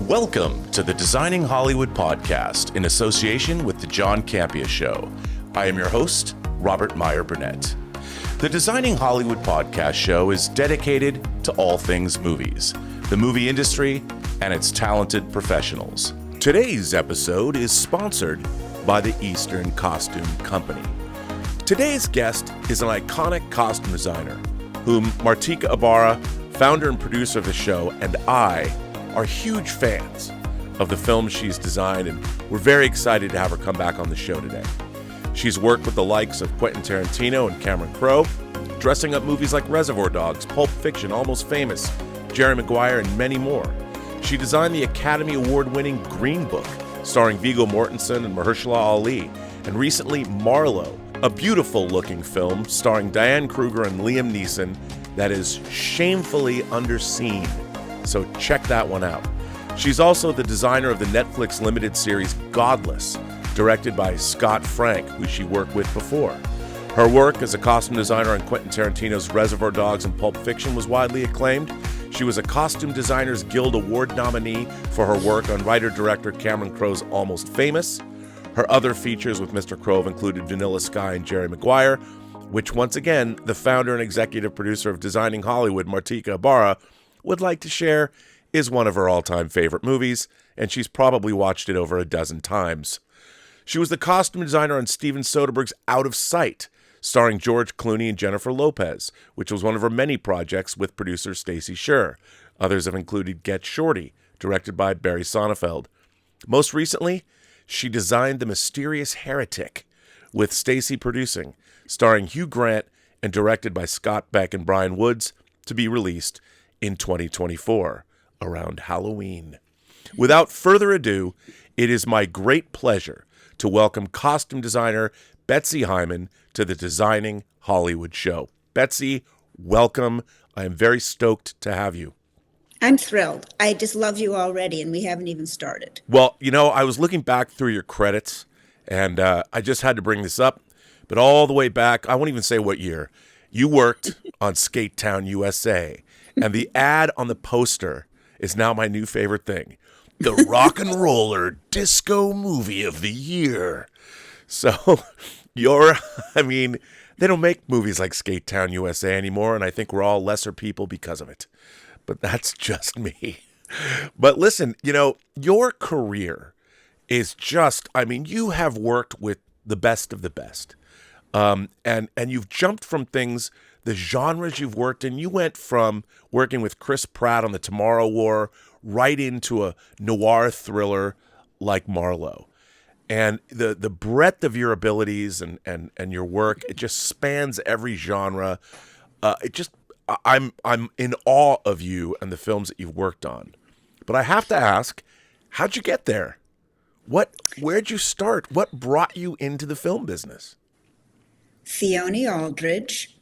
Welcome to the Designing Hollywood podcast in association with the John Campea Show. I am your host, Robert Meyer Burnett. The Designing Hollywood podcast show is dedicated to all things movies, the movie industry, and its talented professionals. Today's episode is sponsored by the Eastern Costume Company. Today's guest is an iconic costume designer whom Martika Ibarra, founder and producer of the show, and I are huge fans of the films she's designed, and we're very excited to have her come back on the show today. She's worked with the likes of Quentin Tarantino and Cameron Crowe, dressing up movies like Reservoir Dogs, Pulp Fiction, Almost Famous, Jerry Maguire, and many more. She designed the Academy Award-winning Green Book, starring Viggo Mortensen and Mahershala Ali, and recently MARLOWE, a beautiful-looking film starring Diane, Krueger, and Liam Neeson that is shamefully underseen. So check that one out. She's also the designer of the Netflix limited series Godless, directed by Scott Frank, who she worked with before. Her work as a costume designer on Quentin Tarantino's Reservoir Dogs and Pulp Fiction was widely acclaimed. She was a Costume Designers Guild Award nominee for her work on writer-director Cameron Crowe's Almost Famous. Her other features with Mr. Crowe included Vanilla Sky and Jerry Maguire, which once again, the founder and executive producer of Designing Hollywood, Martika Ibarra, would like to share is one of her all-time favorite movies, and she's probably watched it over a dozen times. She was the costume designer on Steven Soderbergh's Out of Sight, starring George Clooney and Jennifer Lopez, which was one of her many projects with producer Stacey Sher. Others have included Get Shorty, directed by Barry Sonnenfeld. Most recently, she designed The Mysterious Heretic, with Stacey producing, starring Hugh Grant and directed by Scott Beck and Brian Woods, to be released in 2024, around Halloween. Without further ado, it is my great pleasure to welcome costume designer Betsy Heimann to the Designing Hollywood show. Betsy, welcome. I am very stoked to have you. I'm thrilled. I just love you already, and we haven't even started. Well, you know, I was looking back through your credits, and I just had to bring this up, but all the way back, I won't even say what year, you worked on Skate Town, USA, and the ad on the poster is now my new favorite thing. The Rock and Roller Disco Movie of the Year. So they don't make movies like Skate Town, USA anymore, and I think we're all lesser people because of it. But that's just me. But listen, you know, your career is just, you have worked with the best of the best. And you've jumped from things, the genres you've worked in. You went from working with Chris Pratt on The Tomorrow War right into a noir thriller like MARLOWE. And the breadth of your abilities and your work, it just spans every genre. I'm in awe of you and the films that you've worked on. But I have to ask, how'd you get there? Where'd you start? What brought you into the film business? Theone Aldridge,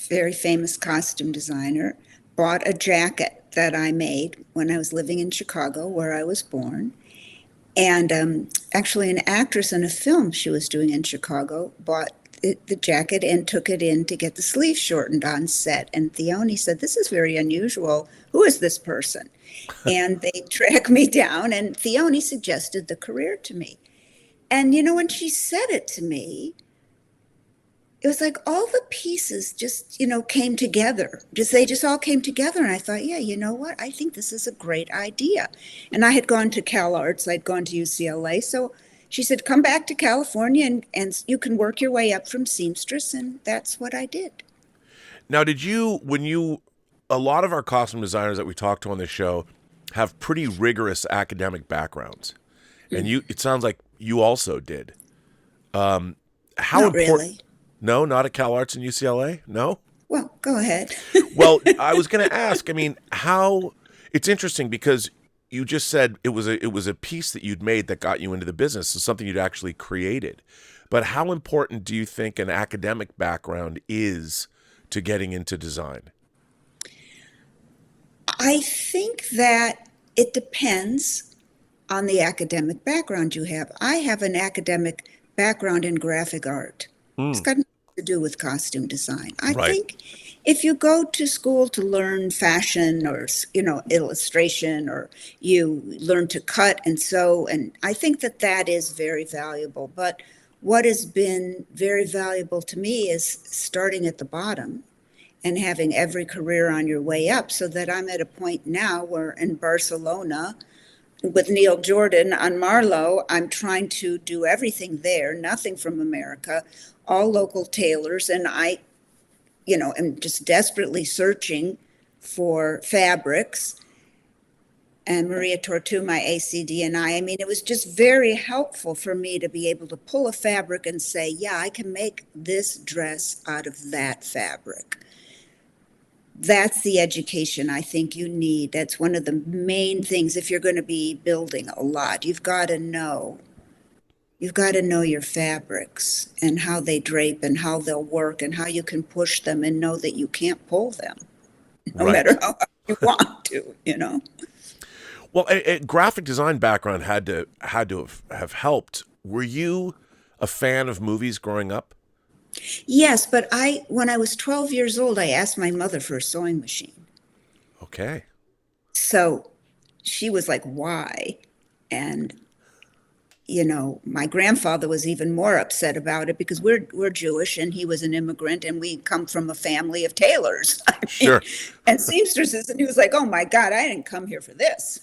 very famous costume designer, bought a jacket that I made when I was living in Chicago, where I was born. And actually an actress in a film she was doing in Chicago bought the jacket and took it in to get the sleeves shortened on set. And Theone said, "This is very unusual. Who is this person?" And they tracked me down, and Theone suggested the career to me. And, you know, when she said it to me, it was like all the pieces just, came together. They just all came together. And I thought, yeah, you know what? I think this is a great idea. And I had gone to Cal Arts. I'd gone to UCLA. So she said, come back to California and you can work your way up from seamstress. And that's what I did. Now, a lot of our costume designers that we talk to on this show have pretty rigorous academic backgrounds. And it sounds like you also did. Not really. No, not at Cal Arts and UCLA? No? Well, go ahead. Well, I was going to ask, it's interesting because you just said it was a piece that you'd made that got you into the business, so something you'd actually created. But how important do you think an academic background is to getting into design? I think that it depends on the academic background you have. I have an academic background in graphic art. It's got nothing to do with costume design. I Right. think if you go to school to learn fashion or, illustration, or you learn to cut and sew, and I think that that is very valuable. But what has been very valuable to me is starting at the bottom and having every career on your way up, so that I'm at a point now where in Barcelona with Neil Jordan on MaRLOWE, I'm trying to do everything there, nothing from America, all local tailors. And I, am just desperately searching for fabrics. And Maria Tortu, my ACD, and I mean, it was just very helpful for me to be able to pull a fabric and say, yeah, I can make this dress out of that fabric. That's the education I think you need. That's one of the main things if you're going to be building a lot. You've got to know your fabrics and how they drape and how they'll work and how you can push them and know that you can't pull them no Right. matter how you want to. Well, a graphic design background had to have helped. Were you a fan of movies growing up? Yes, but when I was 12 years old, I asked my mother for a sewing machine. Okay. So she was like, why? And, my grandfather was even more upset about it because we're Jewish and he was an immigrant and we come from a family of tailors. Sure. And seamstresses. And he was like, oh my God, I didn't come here for this,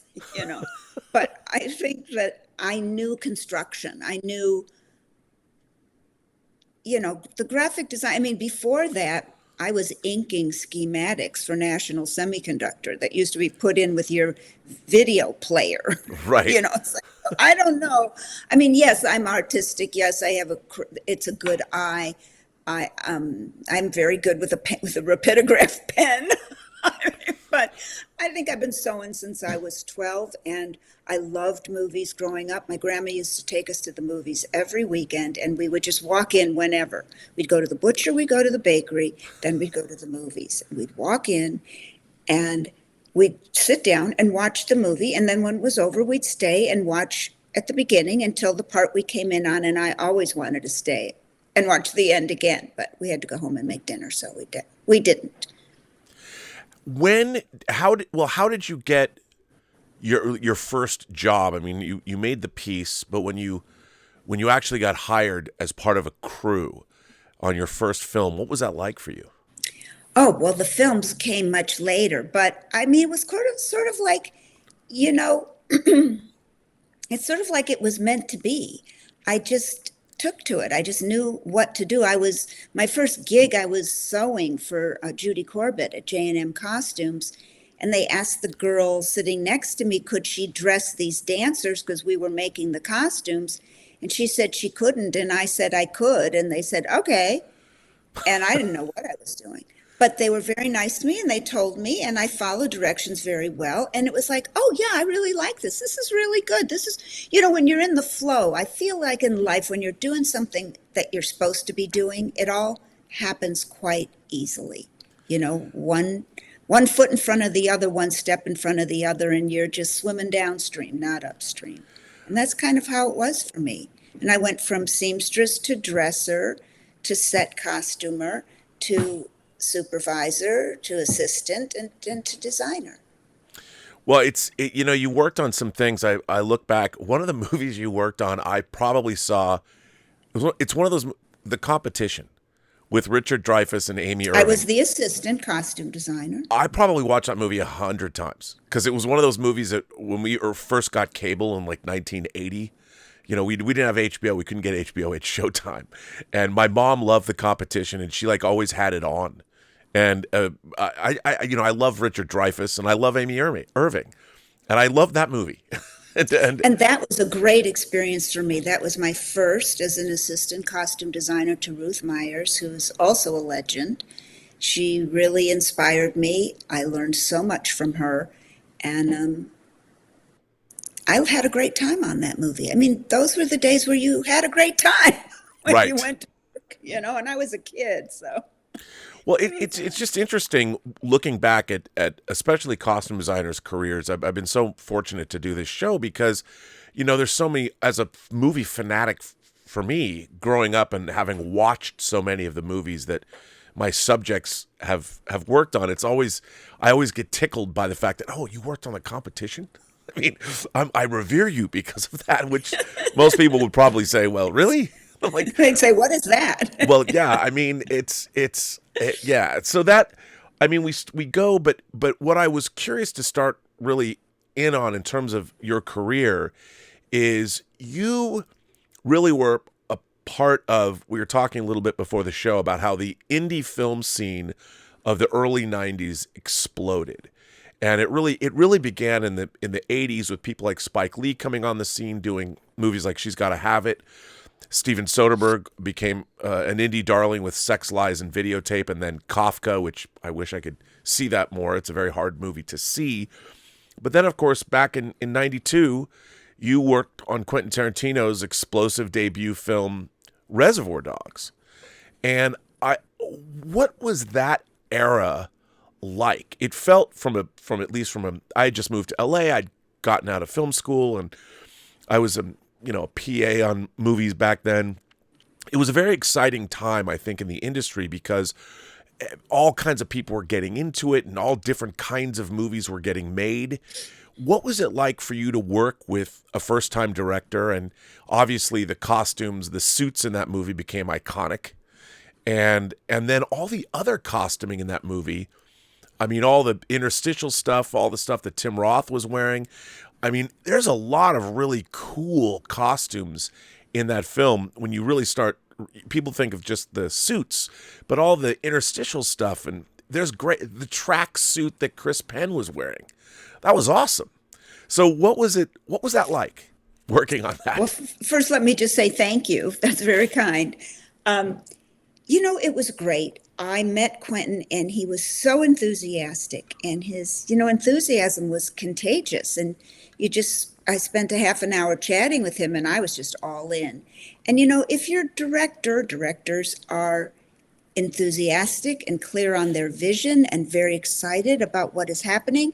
But I think that I knew construction. I knew the graphic design. I mean, before that, I was inking schematics for National Semiconductor that used to be put in with your video player. Right. It's like, I don't know. I mean, yes, I'm artistic. Yes, I have it's a good eye. I'm very good with a rapidograph pen. But I think I've been sewing since I was 12, and I loved movies growing up. My grandma used to take us to the movies every weekend, and we would just walk in whenever. We'd go to the butcher, we'd go to the bakery, then we'd go to the movies. We'd walk in, and we'd sit down and watch the movie, and then when it was over, we'd stay and watch at the beginning until the part we came in on, and I always wanted to stay and watch the end again, but we had to go home and make dinner, so we didn't. How did you get your first job? I mean, you made the piece, but when you actually got hired as part of a crew on your first film, what was that like for you? Oh, well, the films came much later, but I mean, it was sort of like, it's sort of like it was meant to be. I just took to it. I just knew what to do. My first gig, I was sewing for Judy Corbett at J&M Costumes, and they asked the girl sitting next to me, could she dress these dancers because we were making the costumes, and she said she couldn't, and I said I could, and they said okay, and I didn't know what I was doing. But they were very nice to me, and they told me, and I followed directions very well. And it was like, oh, yeah, I really like this. This is really good. This is, when you're in the flow, I feel like in life, when you're doing something that you're supposed to be doing, it all happens quite easily. One foot in front of the other, one step in front of the other, and you're just swimming downstream, not upstream. And that's kind of how it was for me. And I went from seamstress to dresser to set costumer to supervisor to assistant and to designer. Well, you worked on some things. I look back, one of the movies you worked on, I probably saw, it's one of those, The Competition with Richard Dreyfuss and Amy Irving. I was the assistant costume designer. I probably watched that movie 100 times because it was one of those movies that when we first got cable in like 1980, we didn't have HBO. We couldn't get HBO at Showtime. And my mom loved The Competition, and she like always had it on. And I love Richard Dreyfuss and I love Amy Irving, and I love that movie. and that was a great experience for me. That was my first as an assistant costume designer to Ruth Myers, who's also a legend. She really inspired me. I learned so much from her, and I had a great time on that movie. I mean, those were the days where you had a great time when right. You went to work, and I was a kid, so. Well, it's just interesting looking back at especially costume designers' careers. I've been so fortunate to do this show because, there's so many, as a movie fanatic for me, growing up and having watched so many of the movies that my subjects have worked on, I always get tickled by the fact that, oh, you worked on the competition? I mean, I revere you because of that, which most people would probably say, well, really? I'm like, They'd say, what is that? well, yeah, I mean, yeah. So that, I mean, we go, but what I was curious to start really in on in terms of your career is you really were a part of, we were talking a little bit before the show about how the indie film scene of the early 90s exploded. And it really began in the 80s with people like Spike Lee coming on the scene doing movies like She's Gotta Have It. Steven Soderbergh became an indie darling with Sex, Lies, and Videotape, and then Kafka, which I wish I could see that more. It's a very hard movie to see. But then, of course, back in 92, you worked on Quentin Tarantino's explosive debut film, Reservoir Dogs. And what was that era like? It felt I had just moved to LA, I'd gotten out of film school, and I was a PA on movies back then. It was a very exciting time, I think, in the industry because all kinds of people were getting into it and all different kinds of movies were getting made. What was it like for you to work with a first-time director? And obviously the costumes, the suits in that movie became iconic. And then all the other costuming in that movie, I mean, all the interstitial stuff, all the stuff that Tim Roth was wearing. I mean, there's a lot of really cool costumes in that film when you really start. People think of just the suits, but all the interstitial stuff, and there's the track suit that Chris Penn was wearing. That was awesome. So what was that like working on that? Well, first, let me just say thank you. That's very kind. It was great. I met Quentin and he was so enthusiastic, and his, enthusiasm was contagious. And I spent a half an hour chatting with him and I was just all in. And, if you're directors are enthusiastic and clear on their vision and very excited about what is happening,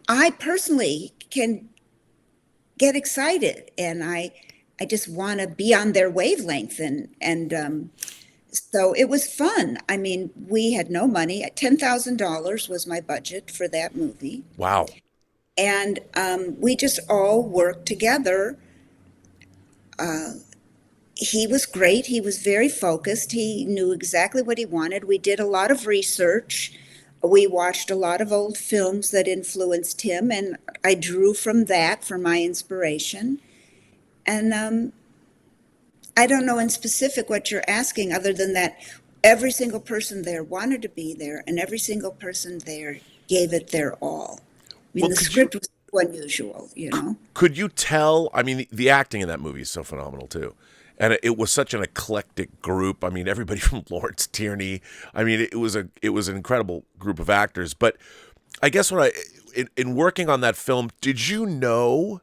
I personally can get excited, and I just want to be on their wavelength, and so it was fun. I mean, we had no money. $10,000 was my budget for that movie. Wow. And we just all worked together. He was great. He was very focused. He knew exactly what he wanted. We did a lot of research. We watched a lot of old films that influenced him, and I drew from that for my inspiration. And I don't know in specific what you're asking, other than that every single person there wanted to be there, and every single person there gave it their all. I mean, the script was so unusual, Could you tell? I mean, the acting in that movie is so phenomenal too. And it was such an eclectic group. I mean, everybody from Lawrence Tierney. I mean, it was an incredible group of actors. But I guess in working on that film, did you know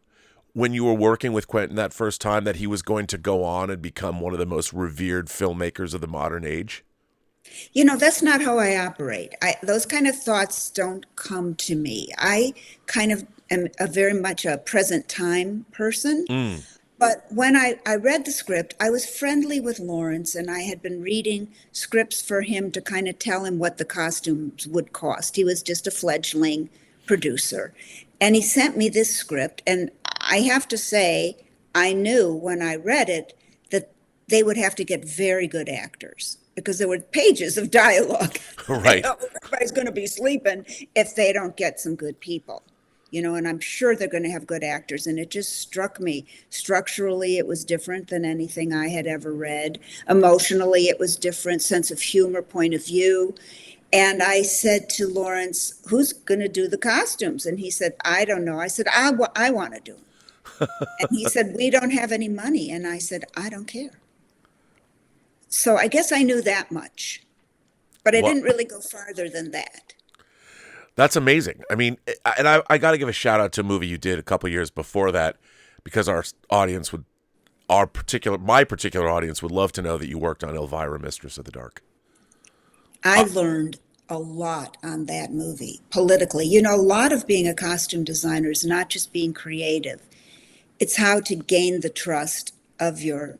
when you were working with Quentin that first time that he was going to go on and become one of the most revered filmmakers of the modern age? That's not how I operate. Those kind of thoughts don't come to me. I kind of am very much a present time person. But when I read the script, I was friendly with Lawrence, and I had been reading scripts for him to kind of tell him what the costumes would cost. He was just a fledgling producer. And he sent me this script, and I have to say, I knew when I read it that they would have to get very good actors, because there were pages of dialogue. Right. Everybody's going to be sleeping if they don't get some good people. And I'm sure they're going to have good actors. And it just struck me. Structurally, it was different than anything I had ever read. Emotionally, it was different. Sense of humor, point of view. And I said to Lawrence, who's going to do the costumes? And he said, I don't know. I said, I want to do them. And he said, we don't have any money. And I said, I don't care. So I guess I knew that much. But I didn't really go farther than that. That's amazing. I mean, and I got to give a shout out to a movie you did a couple years before that, because our audience my particular audience would love to know that you worked on Elvira, Mistress of the Dark. I learned a lot on that movie politically. A lot of being a costume designer is not just being creative. it's how to gain the trust of your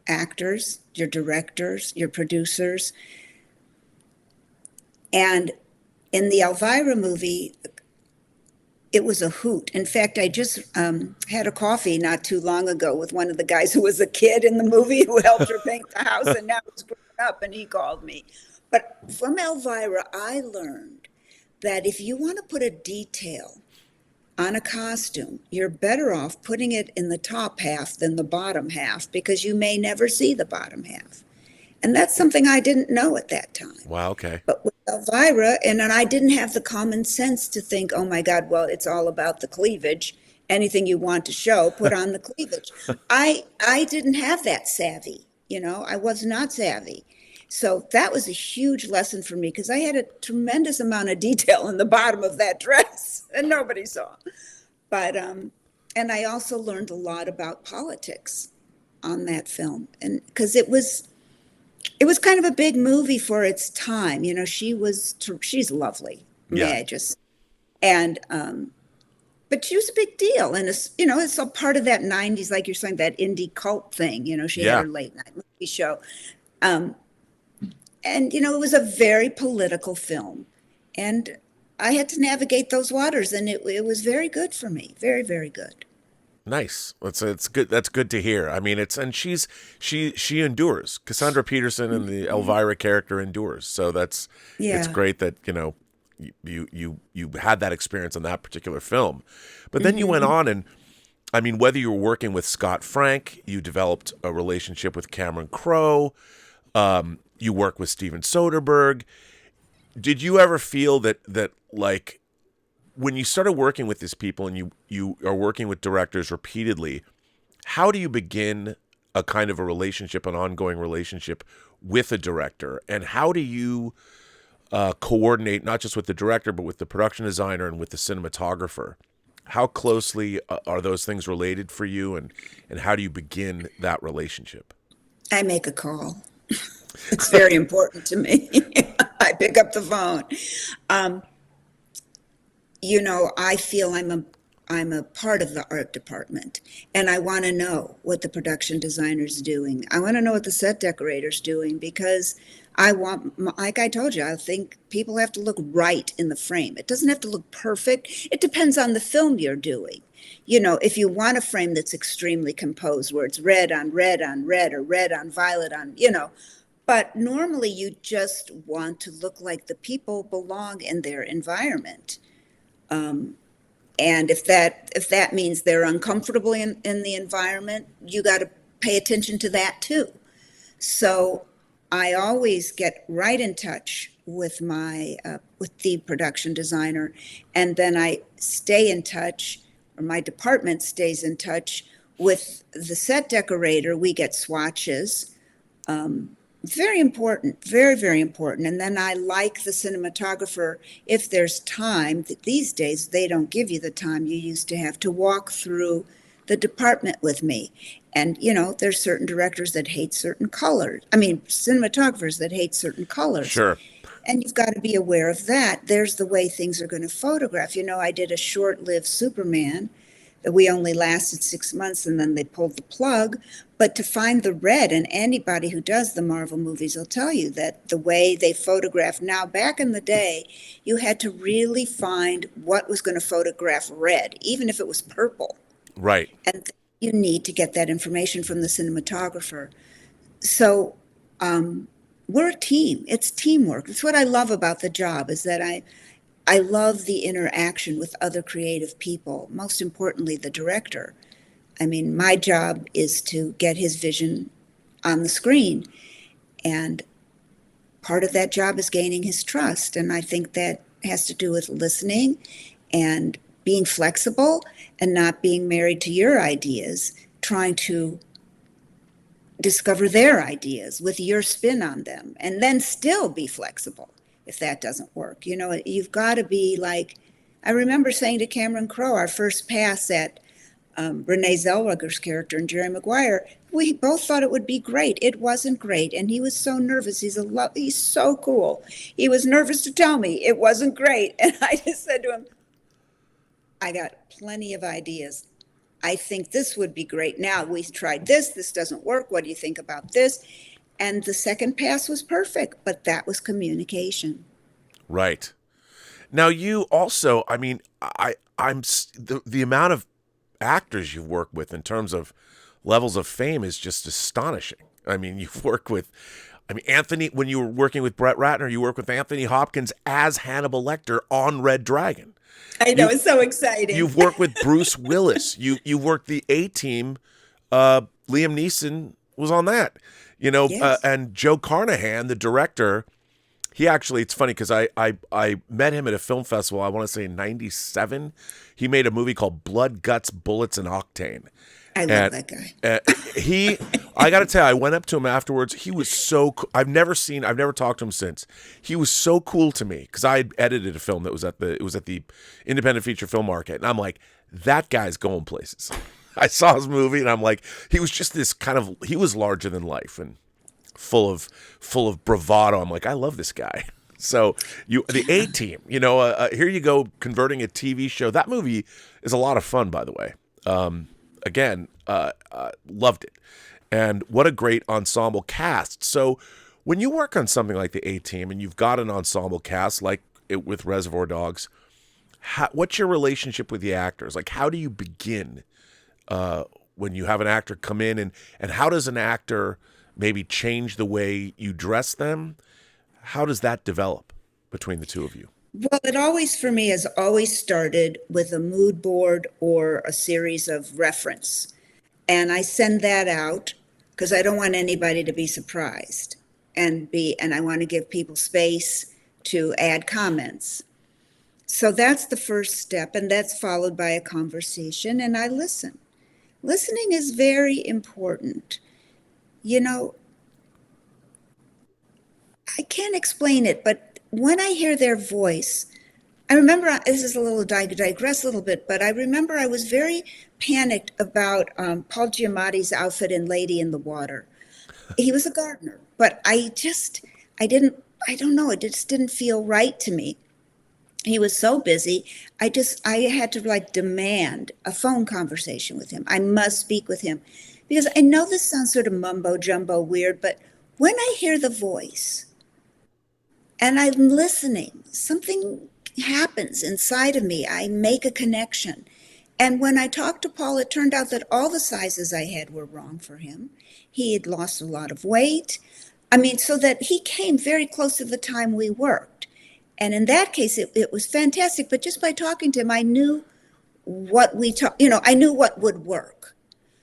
actors, your directors, your producers. And in the Elvira movie, it was a hoot. In fact, I just had a coffee not too long ago with one of the guys who was a kid in the movie who helped her paint the house, and now he's grown up, and he called me. But from Elvira, I learned that if you want to put a detail on a costume, you're better off putting it in the top half than the bottom half, because you may never see the bottom half. And that's something I didn't know at that time. Wow, okay. But with Elvira, and then I didn't have the common sense to think, oh my God, well, it's all about the cleavage. Anything you want to show, put on the cleavage. I didn't have that savvy, I was not savvy. So that was a huge lesson for me, because I had a tremendous amount of detail in the bottom of that dress and nobody saw. But, and I also learned a lot about politics on that film. And because it was kind of a big movie for its time. She's lovely. Yeah. But she was a big deal. And it's a part of that 90s, like you're saying, that indie cult thing. She had her late night movie show. And, it was a very political film. And I had to navigate those waters, and it was very good for me. Very, very good. Nice. It's good. That's good to hear. I mean, she endures. Cassandra Peterson and the Elvira character endures. So it's great that, you had that experience in that particular film. But then you went on, and I mean, whether you were working with Scott Frank, you developed a relationship with Cameron Crowe, you work with Steven Soderbergh. Did you ever feel that like, when you started working with these people and you are working with directors repeatedly, how do you begin a kind of a relationship, an ongoing relationship with a director? And how do you coordinate, not just with the director, but with the production designer and with the cinematographer? How closely are those things related for you, and how do you begin that relationship? I make a call. It's very important to me. I pick up the phone. I feel I'm a part of the art department, and I want to know what the production designer's doing. I want to know what the set decorator's doing, because like I told you, I think people have to look right in the frame. It doesn't have to look perfect. It depends on the film you're doing. If you want a frame that's extremely composed, where it's red on red on red, or red on violet on, but normally you just want to look like the people belong in their environment. And if that means they're uncomfortable in the environment, you got to pay attention to that too. So I always get right in touch with with the production designer, and then I stay in touch, or my department stays in touch with the set decorator. We get swatches. Very important, very, very important. And then I like the cinematographer, if there's time. These days, they don't give you the time you used to have to walk through the department with me. And, there's certain directors that hate certain colors. Cinematographers that hate certain colors. Sure. And you've got to be aware of that. There's the way things are going to photograph. I did a short-lived Superman that we only lasted 6 months, and then they pulled the plug. But to find the red, and anybody who does the Marvel movies will tell you that the way they photograph now, back in the day, you had to really find what was going to photograph red, even if it was purple. Right. And you need to get that information from the cinematographer. So we're a team. It's teamwork. That's what I love about the job, is that I love the interaction with other creative people, most importantly, the director. My job is to get his vision on the screen. And part of that job is gaining his trust. And I think that has to do with listening and being flexible and not being married to your ideas, trying to discover their ideas with your spin on them, and then still be flexible if that doesn't work. You've got to be like, I remember saying to Cameron Crowe, our first pass at Renee Zellweger's character and Jerry MaGuire, we both thought it would be great. It wasn't great. And he was so nervous. He's so cool. He was nervous to tell me it wasn't great. And I just said to him, I got plenty of ideas. I think this would be great. Now we tried this. This doesn't work. What do you think about this? And the second pass was perfect, but that was communication. Right. Now you also, I mean, the amount of actors you've worked with in terms of levels of fame is just astonishing. I mean, you've worked with, Anthony, when you were working with Brett Ratner, you worked with Anthony Hopkins as Hannibal Lecter on Red Dragon. I know, it's so exciting. You've worked with Bruce Willis. You worked the A-Team. Liam Neeson was on that. Yes. And Joe Carnahan, the director, he actually, it's funny because I met him at a film festival, I want to say in 97. He made a movie called Blood, Guts, Bullets, and Octane. I love that guy. I got to tell you, I went up to him afterwards. He was so cool. I've never talked to him since. He was so cool to me because I had edited a film that was at the Independent Feature Film Market. And I'm like, that guy's going places. I saw his movie and I'm like, he was just this he was larger than life and full of bravado. I'm like, I love this guy. So the A-Team, here you go, converting a TV show. That movie is a lot of fun, by the way. Again, loved it. And what a great ensemble cast. So when you work on something like the A-Team and you've got an ensemble cast like with Reservoir Dogs, what's your relationship with the actors? Like, how do you begin when you have an actor come in and how does an actor maybe change the way you dress them? How does that develop between the two of you? Well, it always, for me, has always started with a mood board or a series of reference. And I send that out because I don't want anybody to be surprised and I want to give people space to add comments. So that's the first step, and that's followed by a conversation, and I listen. Listening is very important. I can't explain it, but when I hear their voice, I remember, this is a little digress a little bit, but I remember I was very panicked about Paul Giamatti's outfit in Lady in the Water. He was a gardener, but I don't know, it just didn't feel right to me. He was so busy. I had to demand a phone conversation with him. I must speak with him because I know this sounds sort of mumbo jumbo weird, but when I hear the voice and I'm listening, something happens inside of me. I make a connection. And when I talked to Paul, it turned out that all the sizes I had were wrong for him. He had lost a lot of weight. So that he came very close to the time we worked. And in that case, it was fantastic. But just by talking to him, I knew I knew what would work.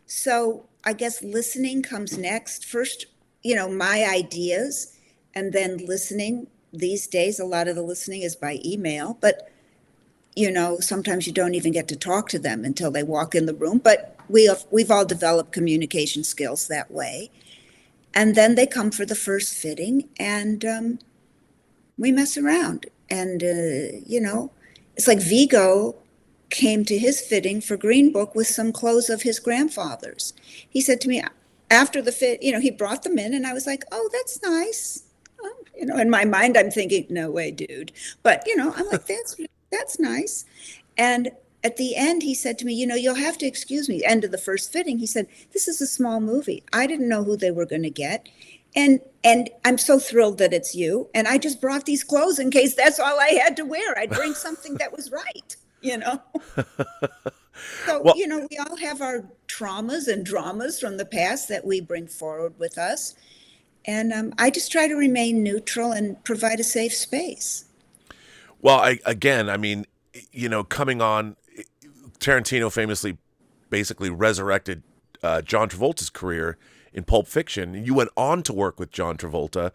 So I guess listening comes next. First, my ideas, and then listening. These days, a lot of the listening is by email, but sometimes you don't even get to talk to them until they walk in the room. But we've all developed communication skills that way. And then they come for the first fitting, and we mess around. And it's like Viggo came to his fitting for Green Book with some clothes of his grandfather's. He said to me after the fit, he brought them in, and I was like, "Oh, that's nice." In my mind, I'm thinking, "No way, dude." But I'm like, "That's nice." And at the end, he said to me, "You'll have to excuse me." End of the first fitting, he said, "This is a small movie. I didn't know who they were going to get. And I'm so thrilled that it's you. And I just brought these clothes in case that's all I had to wear. I'd bring something that was right, So, Well, we all have our traumas and dramas from the past that we bring forward with us. And I just try to remain neutral and provide a safe space. Well, coming on, Tarantino famously basically resurrected John Travolta's career in Pulp Fiction. You went on to work with John Travolta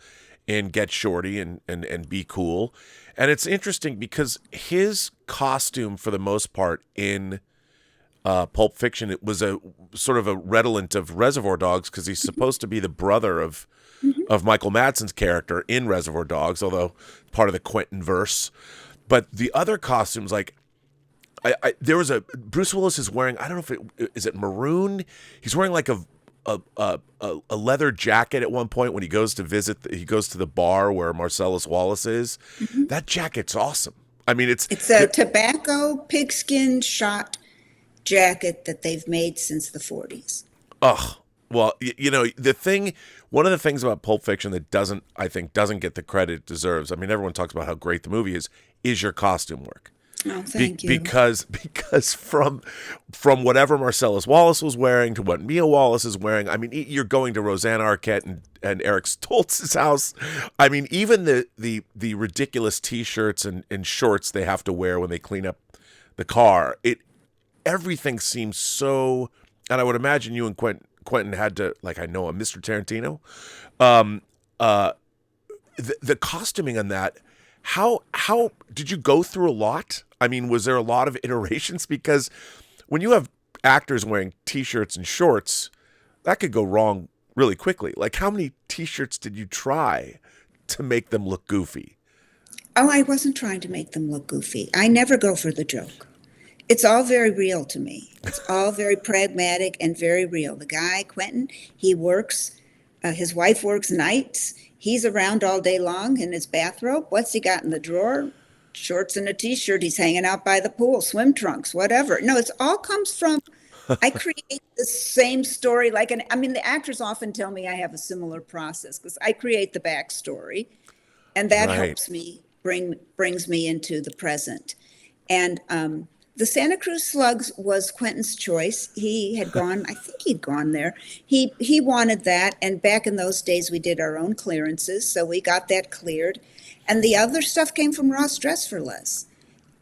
in Get Shorty and Be Cool. And it's interesting because his costume, for the most part, in Pulp Fiction, it was a sort of a redolent of Reservoir Dogs because he's supposed to be the brother of Michael Madsen's character in Reservoir Dogs, although part of the Quentin verse. But the other costumes, like there was Bruce Willis is wearing, I don't know if is it maroon? He's wearing like a leather jacket at one point when he goes to the bar where Marcellus Wallace is. Mm-hmm. That jacket's awesome. It's a tobacco pigskin shot jacket that they've made since the 40s. Oh, well, one of the things about Pulp Fiction that I think doesn't get the credit it deserves. I mean, everyone talks about how great the movie is your costume work. Oh, thank you. Because from whatever Marcellus Wallace was wearing to what Mia Wallace is wearing, I mean, you're going to Rosanna Arquette and Eric Stoltz's house. I mean, even the ridiculous T-shirts and shorts they have to wear when they clean up the car. Everything seems so. And I would imagine you and Quentin had to, like, I know him, Mr. Tarantino. The costuming on that. How did you go through a lot? I mean, was there a lot of iterations? Because when you have actors wearing T-shirts and shorts, that could go wrong really quickly. Like, how many T-shirts did you try to make them look goofy? Oh, I wasn't trying to make them look goofy. I never go for the joke. It's all very real to me. It's all very pragmatic and very real. The guy, Quentin, he works, his wife works nights. He's around all day long in his bathrobe. What's he got in the drawer? Shorts and a T-shirt. He's hanging out by the pool, swim trunks, whatever. No, it all comes from, I create the same story. The actors often tell me I have a similar process because I create the backstory, and that helps me, brings me into the present. And the Santa Cruz Slugs was Quentin's choice. He had gone, I think he'd gone there. He wanted that, and back in those days we did our own clearances, so we got that cleared. And the other stuff came from Ross Dress for Less.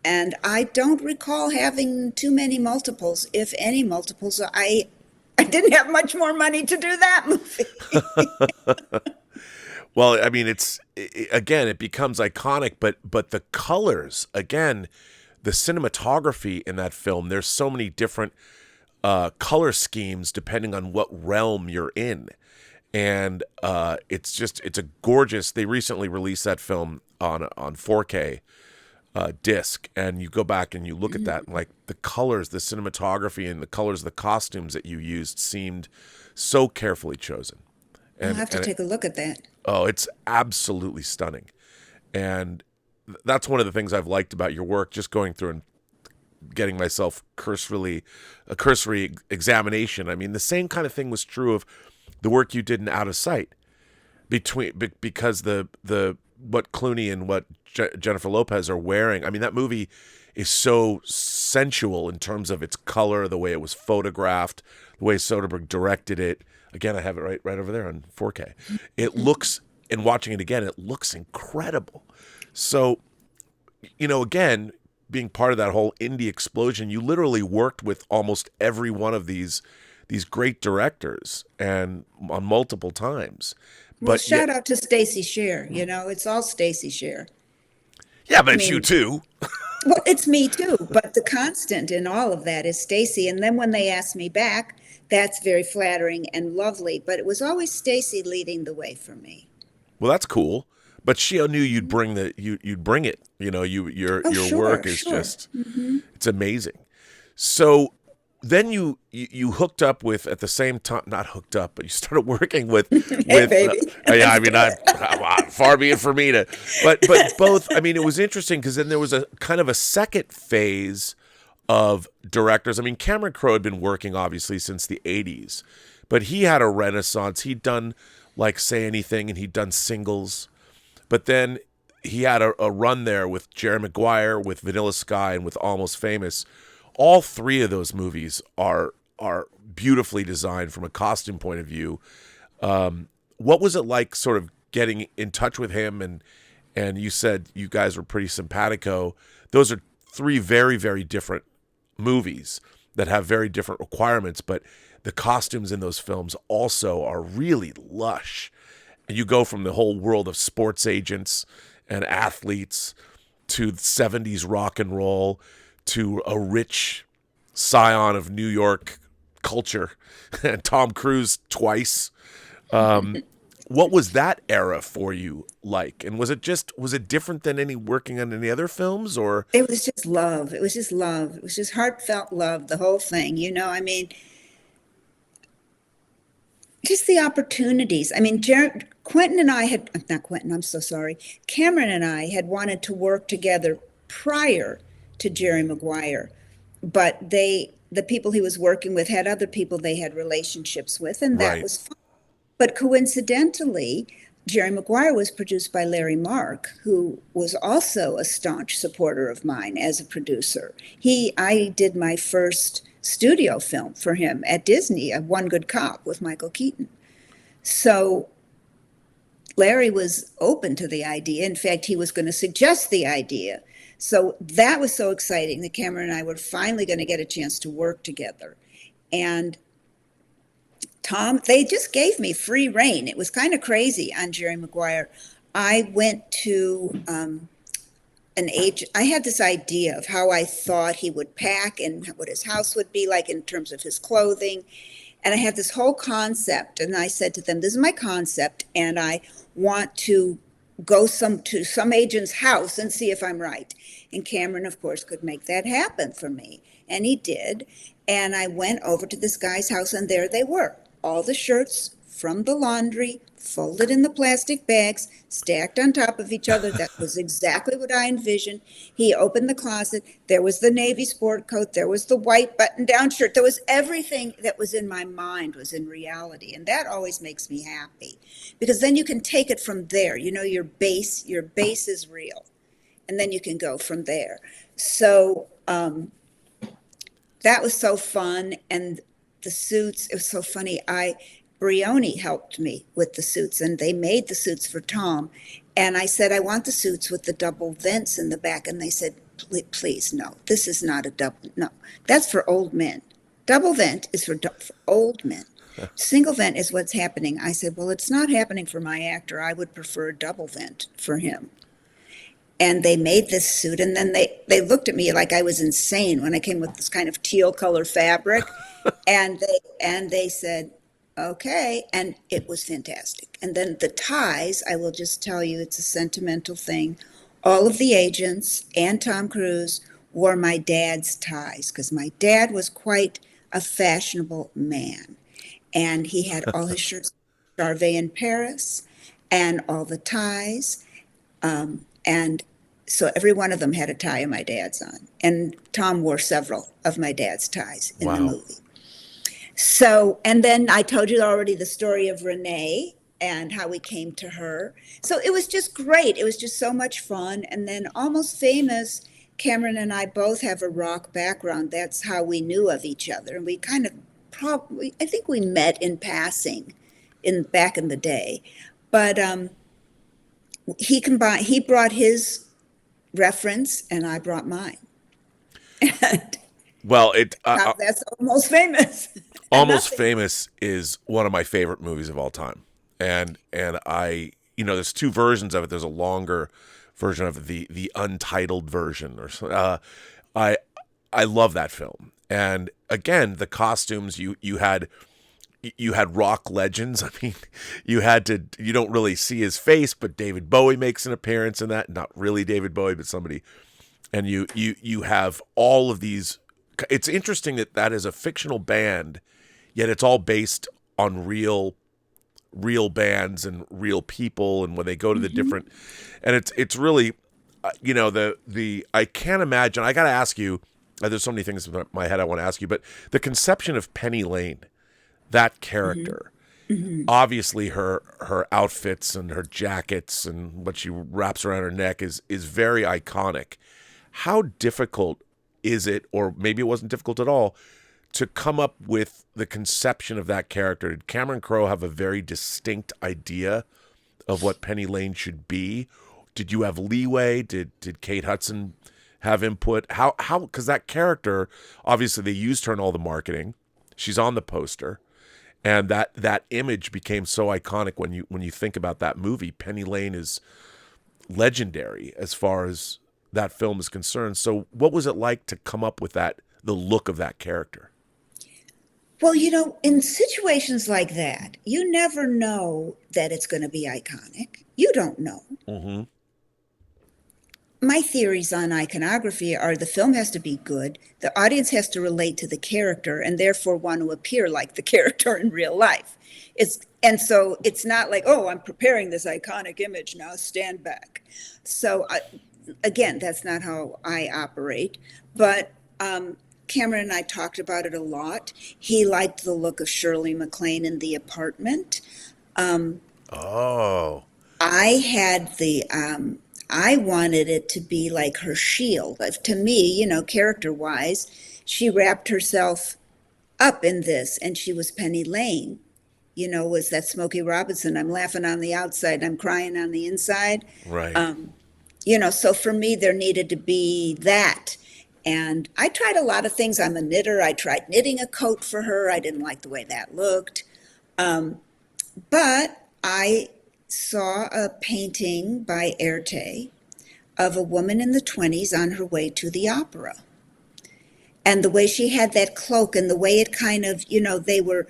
And I don't recall having too many multiples, if any multiples. I didn't have much more money to do that movie. Well, I mean, it becomes iconic, but the colors, again, the cinematography in that film, there's so many different color schemes depending on what realm you're in. And it's a gorgeous, they recently released that film on 4K disc, and you go back and you look at that, and like the colors, the cinematography, and the colors of the costumes that you used seemed so carefully chosen. I'll have to take a look at that. Oh, it's absolutely stunning. And that's one of the things I've liked about your work, just going through and getting myself a cursory examination. I mean, the same kind of thing was true of the work you did in Out of Sight, because what Clooney and what Jennifer Lopez are wearing. I mean, that movie is so sensual in terms of its color, the way it was photographed, the way Soderbergh directed it. Again, I have it right over there on 4K. It looks, and watching it again, it looks incredible. So, again, being part of that whole indie explosion, you literally worked with almost every one of these great directors and on multiple times. Well, shout out to Stacey Sher. It's all Stacey Sher. Yeah, but it's you too. Well, it's me too. But the constant in all of that is Stacey. And then when they asked me back, that's very flattering and lovely. But it was always Stacey leading the way for me. Well, that's cool. But she knew you'd bring you'd bring it. Your work is just it's amazing. So then you hooked up with, at the same time, not hooked up, but you started working with hey, baby. Far be it for me to, but both. I mean, it was interesting because then there was a kind of a second phase of directors. I mean, Cameron Crowe had been working obviously since the 80s, but he had a renaissance. He'd done like Say Anything, and he'd done Singles. But then he had a run there with Jerry Maguire, with Vanilla Sky, and with Almost Famous. All three of those movies are beautifully designed from a costume point of view. What was it like sort of getting in touch with him? And you said you guys were pretty simpatico. Those are three very, very different movies that have very different requirements, but the costumes in those films also are really lush. You go from the whole world of sports agents and athletes to 70s rock and roll to a rich scion of New York culture, and Tom Cruise twice. What was that era for you like? And was it different than working on any other films, or? It was just love. It was just love. It was just heartfelt love, the whole thing. I mean, just the opportunities. I mean, Cameron and I had wanted to work together prior to Jerry Maguire, but they the people he was working with had other people they had relationships with, and that Right. was fun. But coincidentally, Jerry Maguire was produced by Larry Mark, who was also a staunch supporter of mine as a producer. I did my first studio film for him at Disney, One Good Cop with Michael Keaton. So Larry was open to the idea. In fact, he was going to suggest the idea. So that was so exciting that Cameron and I were finally going to get a chance to work together. And Tom, they just gave me free reign. It was kind of crazy on Jerry Maguire. I went to an agent. I had this idea of how I thought he would pack and what his house would be like in terms of his clothing. And I had this whole concept. And I said to them, this is my concept. And I want to go to some agent's house and see if I'm right. And Cameron, of course, could make that happen for me. And he did. And I went over to this guy's house, and there they were. All the shirts from the laundry, folded in the plastic bags, stacked on top of each other. That was exactly what I envisioned. He opened the closet. There was the navy sport coat. There was the white button-down shirt. There was everything that was in my mind was in reality. And that always makes me happy, because then you can take it from there. You know, your base is real. And then you can go from there. So that was so fun. And the suits, it was so funny. Brioni helped me with the suits, and they made the suits for Tom. And I said, I want the suits with the double vents in the back. And they said, please, no, this is not a double. No, that's for old men. Double vent is for old men. Single vent is what's happening. I said, well, it's not happening for my actor. I would prefer a double vent for him. And they made this suit, and then they looked at me like I was insane when I came with this kind of teal color fabric. and they said, okay, and it was fantastic. And then the ties, I will just tell you, it's a sentimental thing. All of the agents and Tom Cruise wore my dad's ties, because my dad was quite a fashionable man. And he had all his shirts, Charvet in Paris, and all the ties. And so every one of them had a tie of my dad's on. And Tom wore several of my dad's ties in the movie. So, and then I told you already the story of Renee and how we came to her. So it was just great. It was just so much fun. And then Almost Famous, Cameron and I both have a rock background. That's how we knew of each other. And we kind of I think we met in passing back in the day. But he brought his reference and I brought mine. Well, that's Almost Famous. Almost Famous is one of my favorite movies of all time. And I, there's two versions of it. There's a longer version of it, the untitled version. I love that film. And again, the costumes, you had rock legends. I mean, you don't really see his face, but David Bowie makes an appearance in that. Not really David Bowie, but somebody. And you have all of these. It's interesting that is a fictional band, yet it's all based on real bands and real people. And when they go to the different, and it's really, I can't imagine. I got to ask you. There's so many things in my head I want to ask you, but the conception of Penny Lane, that character, obviously her outfits and her jackets and what she wraps around her neck is very iconic. How difficult is it, or maybe it wasn't difficult at all, to come up with the conception of that character? Did Cameron Crowe have a very distinct idea of what Penny Lane should be? Did you have leeway? Did Kate Hudson have input? How because that character, obviously they used her in all the marketing. She's on the poster. And that image became so iconic when you think about that movie. Penny Lane is legendary as far as that film is concerned. So what was it like to come up with the look of that character? Well, in situations like that, you never know that it's going to be iconic. You don't know. Mm-hmm. My theories on iconography are the film has to be good, the audience has to relate to the character, and therefore want to appear like the character in real life. So it's not like, oh, I'm preparing this iconic image, now stand back. So again, that's not how I operate. But Cameron and I talked about it a lot. He liked the look of Shirley MacLaine in The Apartment. Oh, I had I wanted it to be like her shield. To me, character-wise, she wrapped herself up in this, and she was Penny Lane. Was that Smokey Robinson? I'm laughing on the outside, I'm crying on the inside. right. So for me, there needed to be that. And I tried a lot of things. I'm a knitter. I tried knitting a coat for her. I didn't like the way that looked. But I saw a painting by Erte of a woman in the 20s on her way to the opera. And the way she had that cloak and the way it kind of, they were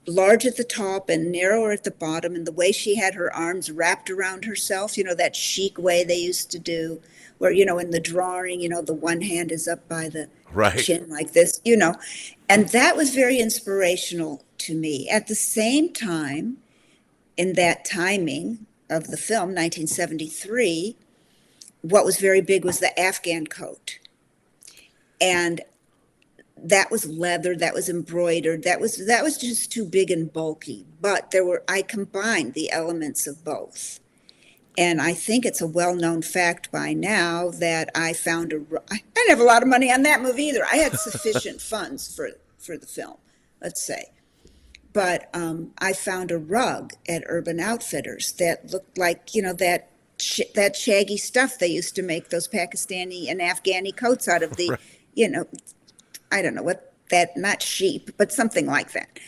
large at the top and narrower at the bottom, and the way she had her arms wrapped around herself, that chic way they used to do, where, in the drawing, the one hand is up by the Right. chin like this, and that was very inspirational to me. At the same time, in that timing of the film, 1973, what was very big was the Afghan coat. And that was leather, that was embroidered, that was just too big and bulky. But I combined the elements of both. And I think it's a well-known fact by now that I didn't have a lot of money on that movie either. I had sufficient funds for the film, let's say. But I found a rug at Urban Outfitters that looked like, that shaggy stuff they used to make those Pakistani and Afghani coats out of the, I don't know not sheep, but something like that.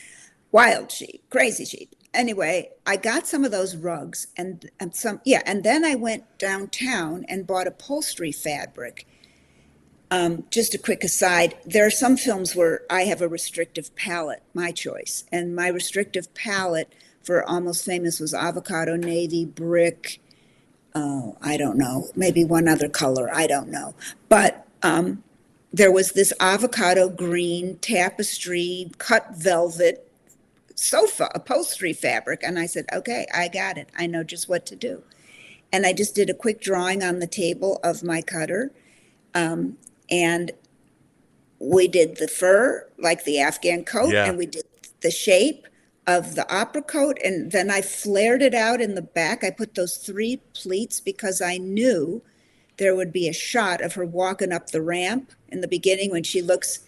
Wild sheep, crazy sheep. Anyway, I got some of those rugs and then I went downtown and bought upholstery fabric. Just a quick aside, there are some films where I have a restrictive palette, my choice. And my restrictive palette for Almost Famous was avocado, navy, brick, I don't know, maybe one other color, I don't know. But there was this avocado green tapestry, cut velvet sofa upholstery fabric. And I said, okay, I got it. I know just what to do. And I just did a quick drawing on the table of my cutter. And we did the fur, like the Afghan coat, Yeah. and we did the shape of the opera coat. And then I flared it out in the back. I put those 3 pleats because I knew there would be a shot of her walking up the ramp in the beginning when she looks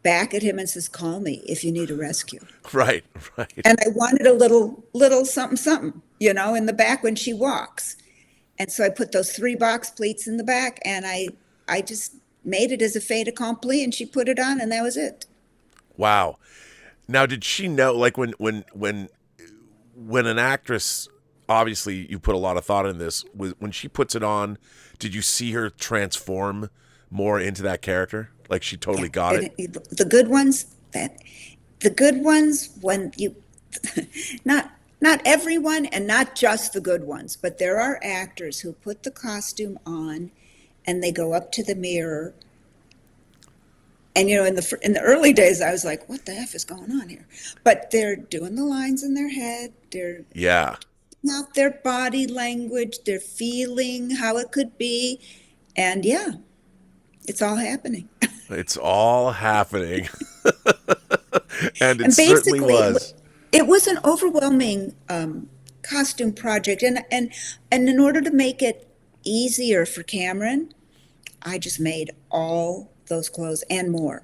back at him and says, call me if you need a rescue. Right. And I wanted a little something, in the back when she walks. And so I put those 3 box pleats in the back, and I just made it as a fait accompli, and she put it on, and that was it. Wow. Now, did she know, like, when an actress, obviously you put a lot of thought in this, when she puts it on, did you see her transform more into that character? Like she totally got it? The good ones, when you, not everyone and not just the good ones, but there are actors who put the costume on and they go up to the mirror. And, in the early days, I was like, what the F is going on here? But they're doing the lines in their head. They're out their body language. They're feeling how it could be. And yeah, it's all happening. It's all happening. And it certainly was. It was an overwhelming costume project. And in order to make it easier for Cameron, I just made all those clothes and more.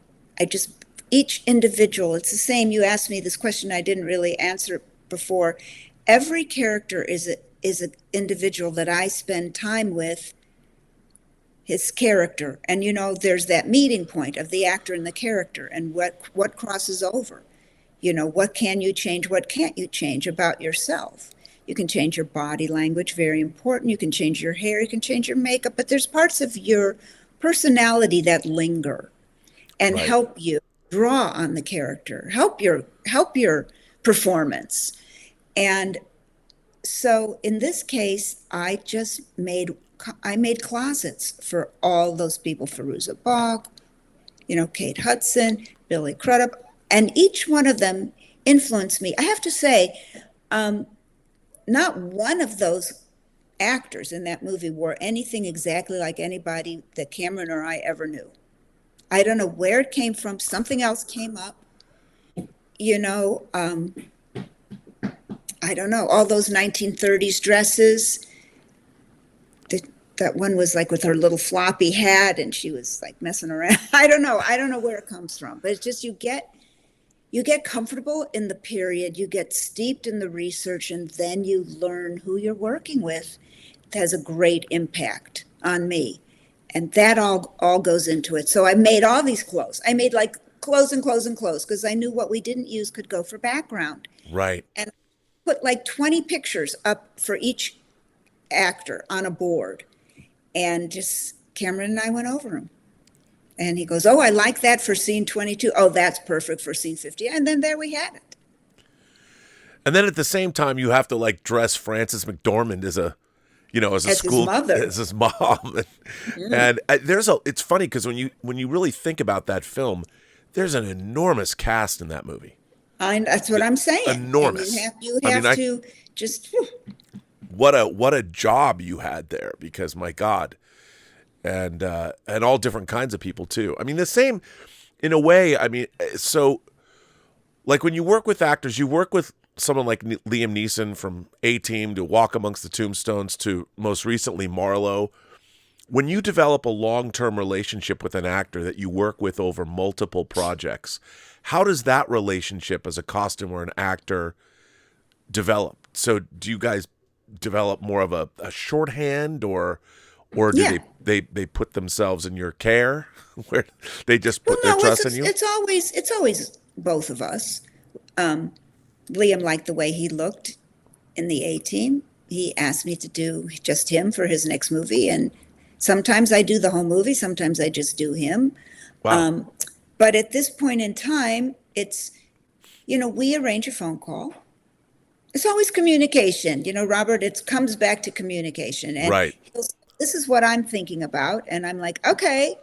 Each individual, it's the same. You asked me this question, I didn't really answer before. Every character is an individual that I spend time with, his character. And, there's that meeting point of the actor and the character and what crosses over. What can you change? What can't you change about yourself? You can change your body language, very important. You can change your hair, you can change your makeup, but there's parts of your personality that linger and help you draw on the character, help your performance. And so in this case, I made closets for all those people, Fairuza Balk, Kate Hudson, Billy Crudup, and each one of them influenced me. I have to say, not one of those actors in that movie wore anything exactly like anybody that Cameron or I ever knew. I don't know where it came from. Something else came up. You know, I don't know, all those 1930s dresses. That one was like with her little floppy hat and she was like messing around. I don't know where it comes from, but it's just you get comfortable in the period, you get steeped in the research, and then you learn who you're working with. It has a great impact on me. And that all goes into it. So I made all these clothes. I made like clothes and clothes and clothes because I knew what we didn't use could go for background. Right. And put like 20 pictures up for each actor on a board. And just Cameron and I went over them. And he goes, oh, I like that for scene 22. Oh, that's perfect for scene 50. And then there we had it. And then at the same time, you have to like dress Frances McDormand as a school, his mother, as his mom. And it's funny because when you really think about that film, there's an enormous cast in that movie. That's what I'm saying. Enormous. And you have to just. Whew. What a job you had there, because my God, and all different kinds of people too. I mean, the same in a way. I mean, so like when you work with actors, you work with someone like Liam Neeson from A-Team to Walk Amongst the Tombstones to most recently MARLOWE. When you develop a long-term relationship with an actor that you work with over multiple projects, how does that relationship as a costume or an actor develop? So do you guys develop more of a shorthand, or do they put themselves in your care where they just put their trust in you? It's always both of us. Liam liked the way he looked in the A-Team. He asked me to do just him for his next movie, and sometimes I do the whole movie, sometimes I just do him. Wow. But at this point in time, it's, we arrange a phone call. It's always communication, Robert, it comes back to communication. And right. This is what I'm thinking about. And I'm like, okay.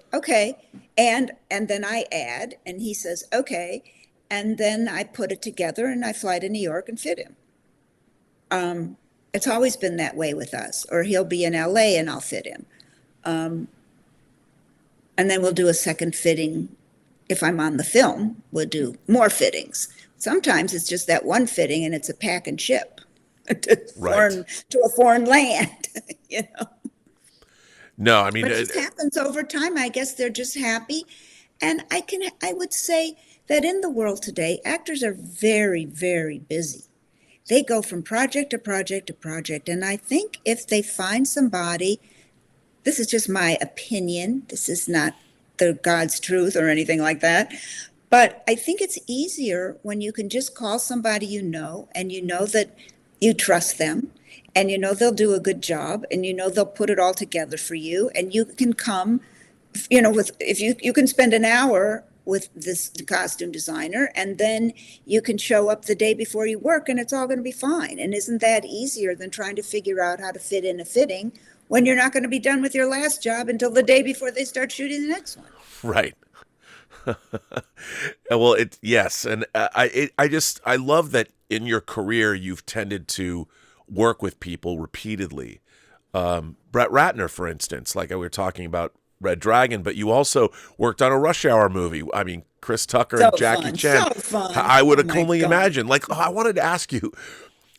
And then I add, and he says, okay. And then I put it together and I fly to New York and fit him. It's always been that way with us. Or he'll be in LA and I'll fit him. And then we'll do a second fitting. If I'm on the film, we'll do more fittings. Sometimes it's just that one fitting and it's a pack and ship to a foreign land, No, I mean, but it happens over time. I guess they're just happy. And I would say that in the world today, actors are very, very busy. They go from project to project to project. And I think if they find somebody, this is just my opinion, this is not the God's truth or anything like that, but I think it's easier when you can just call somebody and you know that you trust them, and they'll do a good job, and they'll put it all together for you, and you can come, if you can spend an hour with this costume designer, and then you can show up the day before you work, and it's all going to be fine. And isn't that easier than trying to figure out how to fit in a fitting when you're not going to be done with your last job until the day before they start shooting the next one? Right. Well, yes. And I love that in your career, you've tended to work with people repeatedly. Brett Ratner, for instance, like we were talking about Red Dragon, but you also worked on a Rush Hour movie. I mean, Chris Tucker and Jackie Chan. So fun. I would only imagine. Like, I wanted to ask you,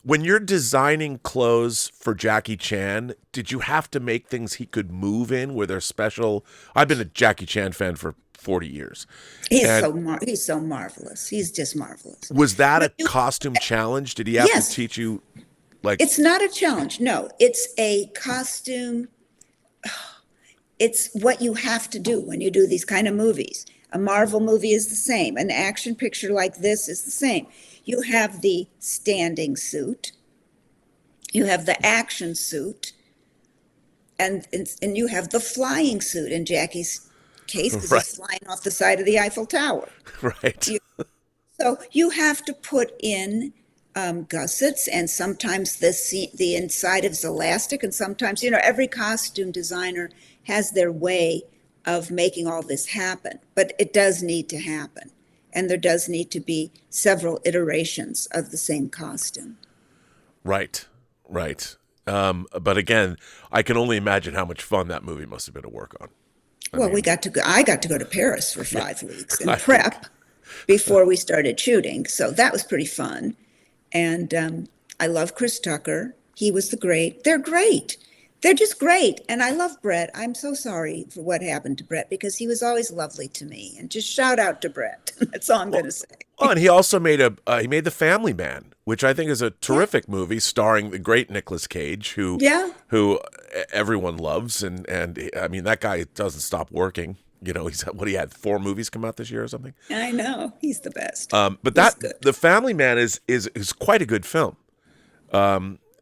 when you're designing clothes for Jackie Chan, did you have to make things he could move in? Were there special? I've been a Jackie Chan fan for 40 years. He's so marvelous. He's just marvelous. Was that a costume challenge? Did he have to teach you? It's not a challenge. No, it's a costume. It's what you have to do when you do these kind of movies. A Marvel movie is the same. An action picture like this is the same. You have the standing suit. You have the action suit. And you have the flying suit in Jackie's case, because he's flying off the side of the Eiffel Tower. Right. So you have to put in gussets, and sometimes the inside is elastic, and sometimes, every costume designer has their way of making all this happen, but it does need to happen. And there does need to be several iterations of the same costume. Right. But again, I can only imagine how much fun that movie must have been to work on. I Well, mean, I got to go to Paris for 5 weeks and I think, prep before we started shooting. So that was pretty fun. And I love Chris Tucker. He was they're great. They're just great. And I love Brett. I'm so sorry for what happened to Brett because he was always lovely to me. And just shout out to Brett. That's all I'm going to say. oh, and he also made he made The Family Man, which I think is a Yeah. terrific movie starring the great Nicolas Cage, Yeah. who everyone loves, and I mean that guy doesn't stop working. You know, he had 4 movies come out this year or something. I know. He's the best. But He's good. The Family Man is quite a good film.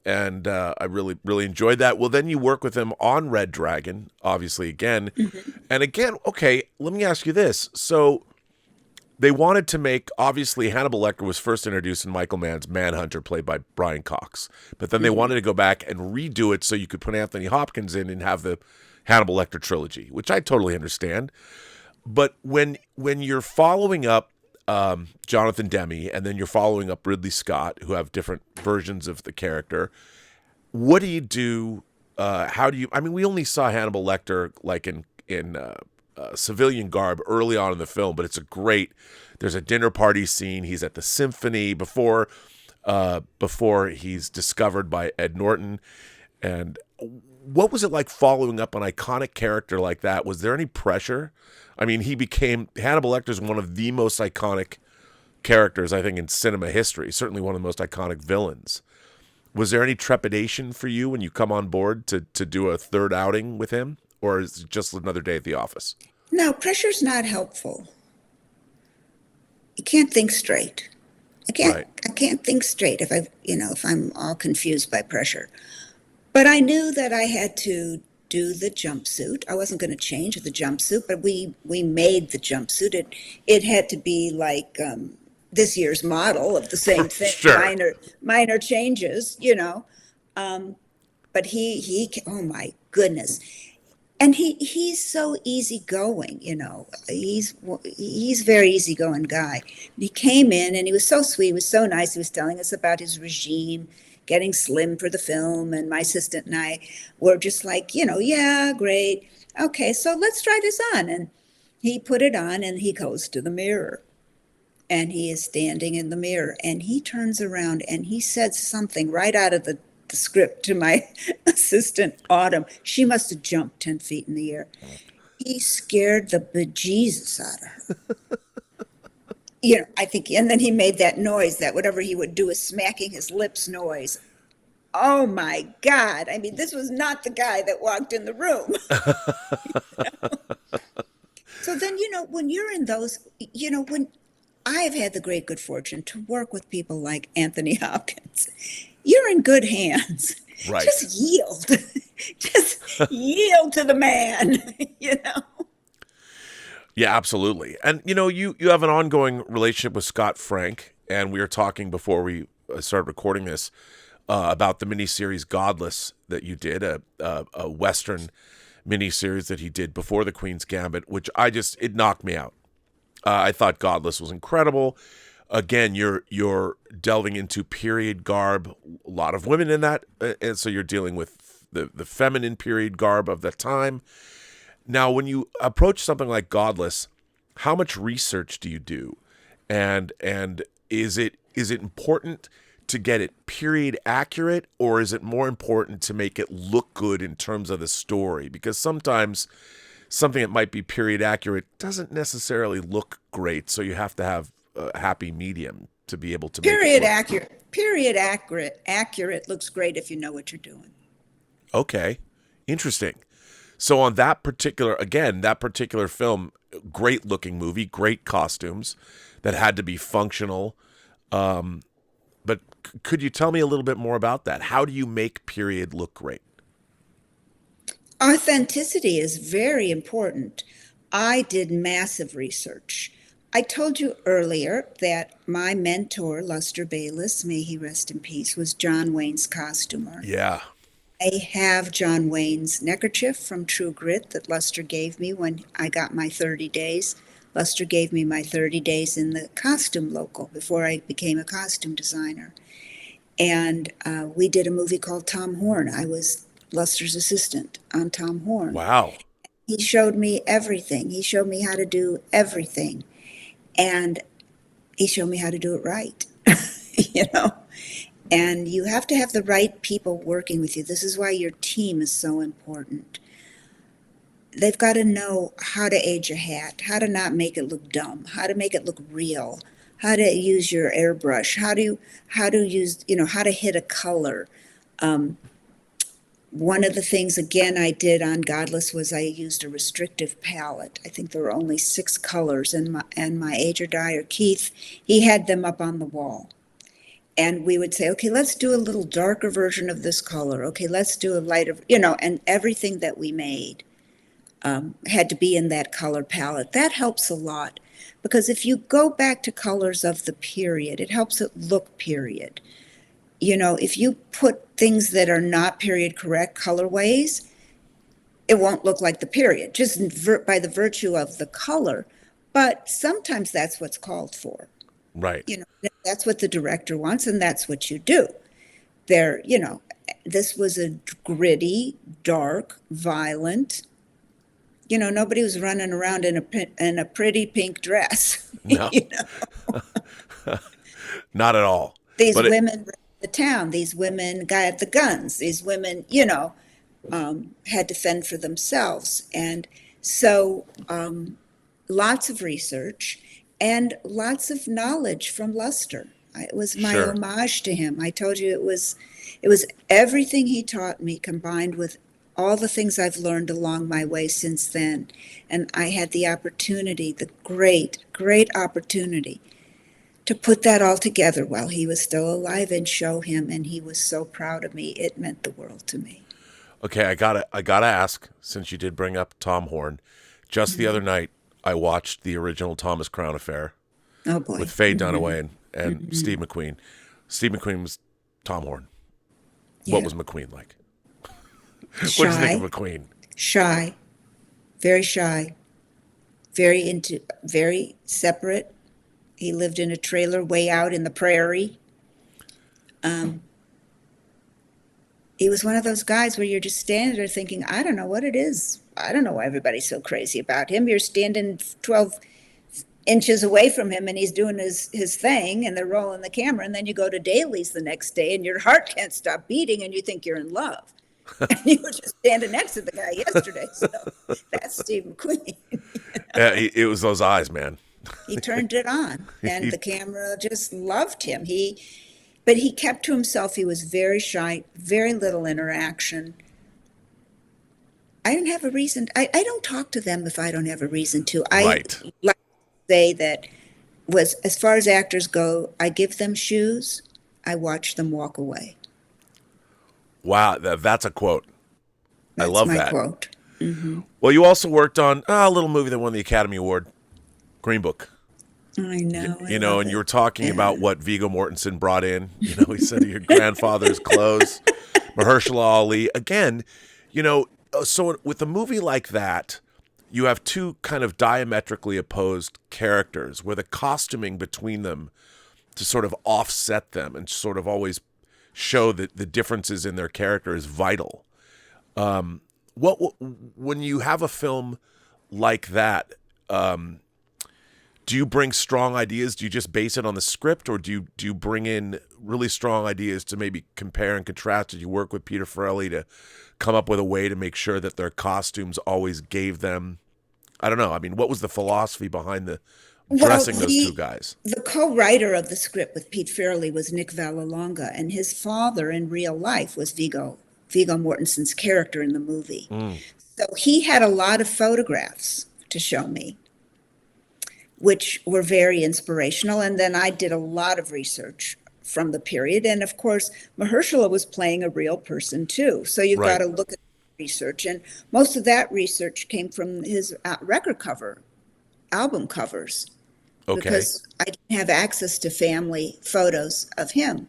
And I really enjoyed that. Well, then you work with him on Red Dragon, obviously again, and again. Okay, let me ask you this: so they wanted to make, obviously Hannibal Lecter was first introduced in Michael Mann's Manhunter, played by Brian Cox, but then they wanted to go back and redo it so you could put Anthony Hopkins in and have the Hannibal Lecter trilogy, which I totally understand. But when you're following up Jonathan Demme, and then you're following up Ridley Scott, who have different versions of the character. What do you do? How do you? I mean, we only saw Hannibal Lecter like in civilian garb early on in the film, but it's a great. There's a dinner party scene. He's at the symphony before he's discovered by Ed Norton. And what was it like following up an iconic character like that? Was there any pressure? I mean, Hannibal Lecter is one of the most iconic characters, I think, in cinema history. Certainly one of the most iconic villains. Was there any trepidation for you when you come on board to do a third outing with him? Or is it just another day at the office? No, pressure's not helpful. You can't think straight. Right. I can't think straight if I'm all confused by pressure. But I knew that I had to do the jumpsuit. I wasn't going to change the jumpsuit, but we made the jumpsuit. It had to be like this year's model of the same thing. Sure. Minor changes, But he oh my goodness. And he's so easygoing, He's a very easygoing guy. He came in and he was so sweet. He was so nice. He was telling us about his regime, getting slim for the film. And my assistant and I were just like, yeah, great. Okay, so let's try this on. And he put it on and he goes to the mirror. And he is standing in the mirror. And he turns around and he said something right out of the script to my assistant, Autumn. She must have jumped 10 feet in the air. He scared the bejesus out of her. I think, and then he made that noise that whatever he would do is smacking his lips noise. Oh my God. I mean, this was not the guy that walked in the room. So then, when you're in those, when I have had the great good fortune to work with people like Anthony Hopkins, you're in good hands. Right. Just yield. Just yield to the man, Yeah, absolutely. And, you have an ongoing relationship with Scott Frank, and we were talking before we started recording this about the miniseries Godless that you did, a Western miniseries that he did before The Queen's Gambit, which it knocked me out. I thought Godless was incredible. Again, you're delving into period garb, a lot of women in that, and so you're dealing with the feminine period garb of the time. Now, when you approach something like Godless, how much research do you do, and is it important to get it period accurate, or is it more important to make it look good in terms of the story? Because sometimes something that might be period accurate doesn't necessarily look great, so you have to have a happy medium to be able to period accurate. Period accurate looks great if you know what you're doing. Okay, interesting. So on that particular film, great looking movie, great costumes that had to be functional. But could you tell me a little bit more about that? How do you make period look great? Authenticity is very important. I did massive research. I told you earlier that my mentor, Lester Bayless, may he rest in peace, was John Wayne's costumer. Yeah. I have John Wayne's neckerchief from True Grit that Lester gave me when I got my 30 days. Lester gave me my 30 days in the costume local before I became a costume designer. And we did a movie called Tom Horn. I was Lester's assistant on Tom Horn. Wow. He showed me everything. He showed me how to do everything. And he showed me how to do it right, you know? And you have to have the right people working with you. This is why your team is so important. They've got to know how to age a hat, how to not make it look dumb, how to make it look real, how to use your airbrush, how to use, how to hit a color. One of the things, again, I did on Godless was I used a restrictive palette. I think there were only 6 colors, and my ager dyer, Keith, he had them up on the wall. And we would say, okay, let's do a little darker version of this color. Okay, let's do a lighter, and everything that we made had to be in that color palette. That helps a lot, because if you go back to colors of the period, it helps it look period. If you put things that are not period correct colorways, it won't look like the period, just by the virtue of the color. But sometimes that's what's called for. Right. That's what the director wants, and that's what you do. This was a gritty, dark, violent. Nobody was running around in a pretty pink dress. No. Not at all. These women ran the town. These women got the guns. These women, had to fend for themselves. And so lots of research and lots of knowledge from Lecter. It was my homage to him. I told you it was everything he taught me combined with all the things I've learned along my way since then. And I had the opportunity, the great, great opportunity to put that all together while he was still alive and show him. And he was so proud of me. It meant the world to me. Okay, I gotta ask, since you did bring up Tom Horn, just the other night I watched the original Thomas Crown Affair. Oh boy. With Faye Dunaway and Steve McQueen. Steve McQueen was Tom Horn. Yeah. What was McQueen like? What Shy. did you think of McQueen? Shy, very separate. He lived in a trailer way out in the prairie. He was one of those guys where you're just standing there thinking, I don't know what it is. I don't know why everybody's so crazy about him. You're standing 12 inches away from him and he's doing his thing and they're rolling the camera. And then you go to dailies the next day and your heart can't stop beating and you think you're in love. And you were just standing next to the guy yesterday. So that's Steve McQueen. Yeah, it was those eyes, man. He turned it on and the camera just loved him. But he kept to himself. He was very shy, very little interaction. I didn't have a reason. I don't talk to them if I don't have a reason to. I like to say that as far as actors go, I give them shoes. I watch them walk away. Wow, that's a quote. I love that. That's my quote. Mm-hmm. Well, you also worked on a little movie that won the Academy Award, Green Book. I know. And you were talking about what Viggo Mortensen brought in. He said your grandfather's clothes, Mahershala Ali. Again, so with a movie like that, you have two kind of diametrically opposed characters where the costuming between them to sort of offset them and sort of always show that the differences in their character is vital. When you have a film like that, do you bring strong ideas? Do you just base it on the script, or do you bring in really strong ideas to maybe compare and contrast? Did you work with Peter Farrelly to come up with a way to make sure that their costumes always gave them, I don't know, I mean, what was the philosophy behind the dressing those two guys? The co-writer of the script with Pete Farrelly was Nick Vallelonga, and his father in real life was Viggo Mortensen's character in the movie. So he had a lot of photographs to show me, which were very inspirational. And then I did a lot of research from the period. And of course, Mahershala was playing a real person too. So you've got to look at research. And most of that research came from his album covers. Okay. Because I didn't have access to family photos of him.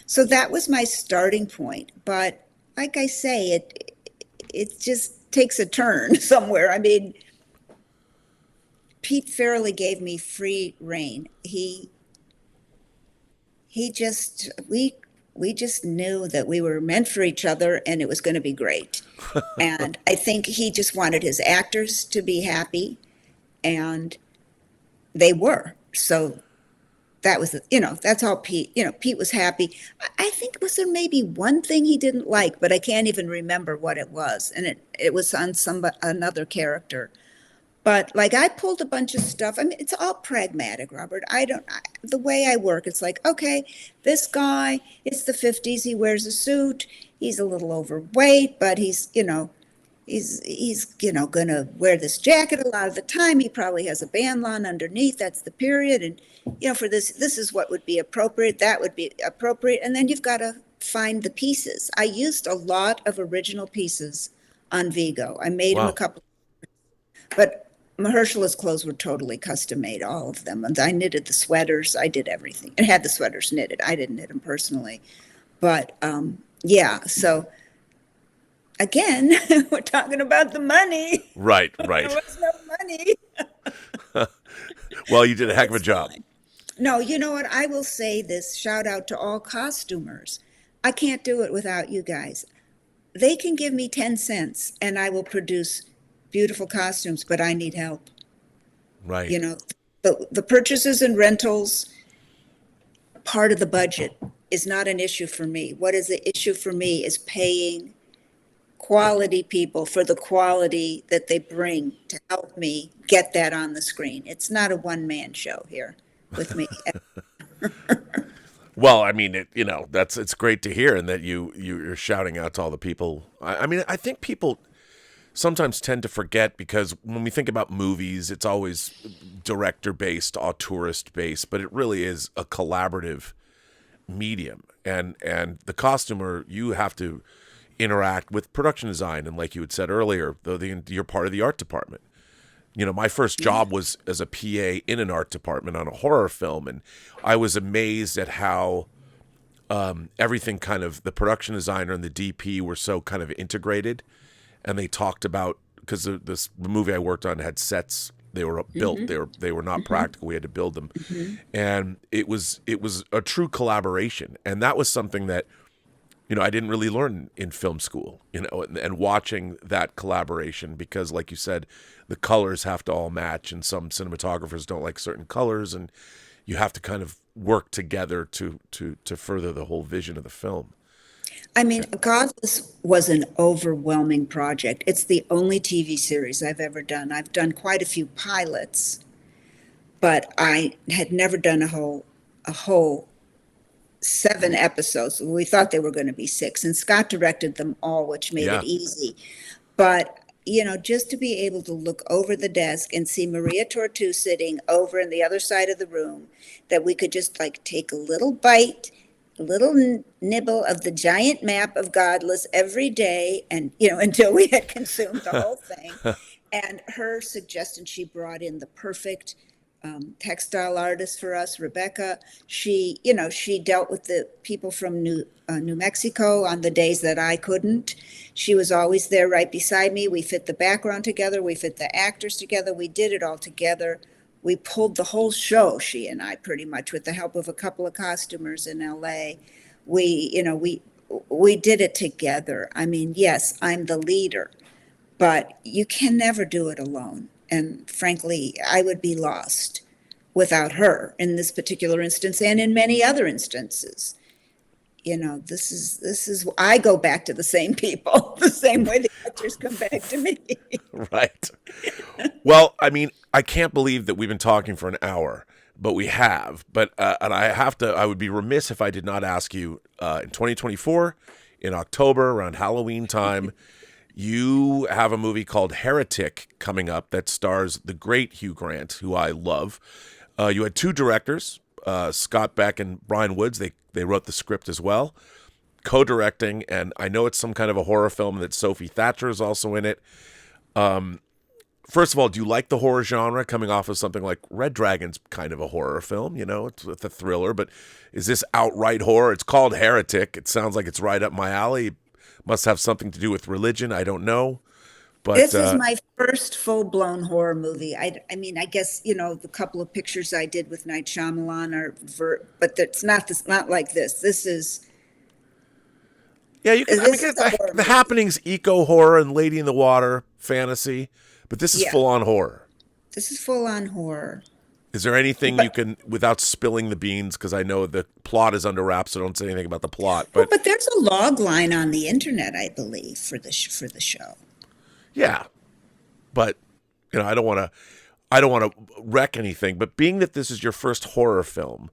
So that was my starting point. But like I say, it just takes a turn somewhere. I mean, Pete Farrelly gave me free rein. We we just knew that we were meant for each other and it was going to be great. And I think he just wanted his actors to be happy, and they were. So that was, that's all Pete, Pete was happy. I think, was there maybe one thing he didn't like, but I can't even remember what it was. And it was on another character. But like I pulled a bunch of stuff. I mean, it's all pragmatic, Robert. The way I work, it's like, okay, this guy, it's the 50s. He wears a suit. He's a little overweight, but he's gonna wear this jacket a lot of the time. He probably has a bandana underneath. That's the period. And, for this is what would be appropriate. That would be appropriate. And then you've got to find the pieces. I used a lot of original pieces on Viggo. I made him a couple, but Mahershala's clothes were totally custom made, all of them. And I knitted the sweaters. I did everything and had the sweaters knitted. I didn't knit them personally. But yeah, so again, we're talking about the money. Right. There was no money. Well, you did a heck of a job. Fine. No, you know what? I will say this, shout out to all costumers. I can't do it without you guys. They can give me 10 cents and I will produce beautiful costumes, but I need help. Right. The purchases and rentals, part of the budget, is not an issue for me. What is the issue for me is paying quality people for the quality that they bring to help me get that on the screen. It's not a one-man show here with me. Well, I mean, it's great to hear, and that you're shouting out to all the people. I mean, I think people sometimes tend to forget, because when we think about movies, it's always director-based, auteurist-based, but it really is a collaborative medium. And the costumer, you have to interact with production design, and like you had said earlier, you're part of the art department. My first job was as a PA in an art department on a horror film, and I was amazed at how everything kind of, the production designer and the DP were so kind of integrated. And they talked about, because the movie I worked on had sets, they were built, they were not practical, we had to build them, and it was a true collaboration, and that was something that I didn't really learn in film school, and watching that collaboration, because like you said, the colors have to all match, and some cinematographers don't like certain colors, and you have to kind of work together to further the whole vision of the film. I mean, Godless was an overwhelming project. It's the only TV series I've ever done. I've done quite a few pilots, but I had never done a whole 7 episodes. We thought they were going to be 6, and Scott directed them all, which made it easy. But just to be able to look over the desk and see Maria Tortu sitting over in the other side of the room, that we could just like take a little bite, a little nibble of the giant map of Godless every day, and until we had consumed the whole thing. And her suggestion, she brought in the perfect textile artist for us, Rebecca. She dealt with the people from New Mexico on the days that I couldn't. She was always there right beside me. We fit the background together. We fit the actors together. We did it all together. We pulled the whole show, she and I, pretty much, with the help of a couple of costumers in LA. We did it together. I mean, yes, I'm the leader, but you can never do it alone. And frankly, I would be lost without her in this particular instance, and in many other instances. This is I go back to the same people, the same way the actors come back to me. Right. Well, I mean, I can't believe that we've been talking for an hour, but we have. But and I would be remiss if I did not ask you, in 2024, in October, around Halloween time, you have a movie called Heretic coming up that stars the great Hugh Grant, who I love. You had 2 directors, Scott Beck and Brian Woods. They wrote the script as well, co-directing, and I know it's some kind of a horror film that Sophie Thatcher is also in it. First of all, do you like the horror genre, coming off of something like Red Dragon's kind of a horror film? It's a thriller, but is this outright horror? It's called Heretic. It sounds like it's right up my alley. It must have something to do with religion. I don't know. But this is my first full-blown horror movie. I mean, I guess, the couple of pictures I did with Night Shyamalan but it's not like this. This is Yeah, you can. I mean, This is a horror the movie. Happening's eco horror and Lady in the Water fantasy, but this is Yeah, full on horror. this is full on horror. Is there anything you But can, without spilling the beans, because I know the plot is under wraps, so don't say anything about the plot. well, But but there's a log line on the internet, I believe, for for the show. yeah, but I don't want to wreck anything. But being that this is your first horror film,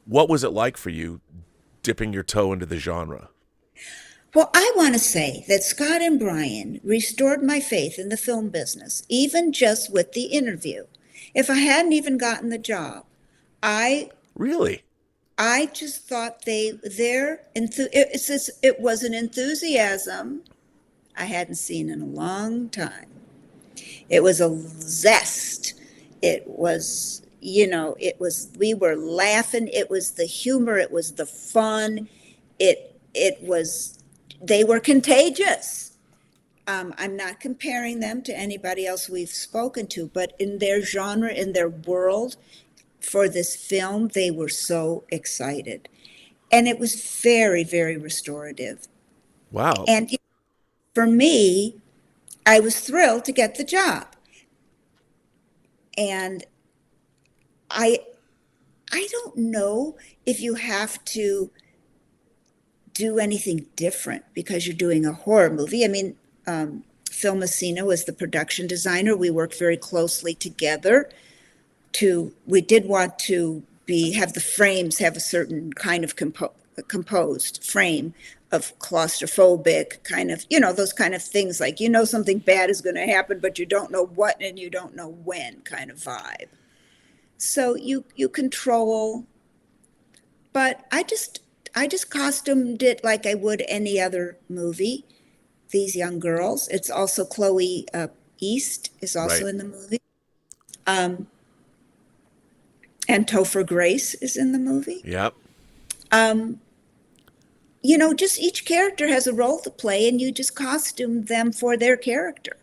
what was it like for you dipping your toe into the genre? Well, I want to say that Scott and Brian restored my faith in the film business, even just with the interview. If I hadn't even gotten the job, I Really? I just thought it was an enthusiasm I hadn't seen in a long time. It was a zest. It was, we were laughing. It was the humor. It was the fun. It was, they were contagious. I'm not comparing them to anybody else we've spoken to, but in their genre, in their world, for this film, they were so excited. And it was very, very restorative. Wow. And for me, I was thrilled to get the job. And I don't know if you have to do anything different because you're doing a horror movie. I mean, Phil Messina was the production designer. We worked very closely together. We did want to have the frames have a certain kind of composed frame of claustrophobic kind of, those kind of things like, something bad is going to happen, but you don't know what and you don't know when kind of vibe. So you control, but I just costumed it like I would any other movie. These young girls. It's also Chloe East is also Right. in the movie. And Topher Grace is in the movie. Yep. Just each character has a role to play, and you just costume them for their character.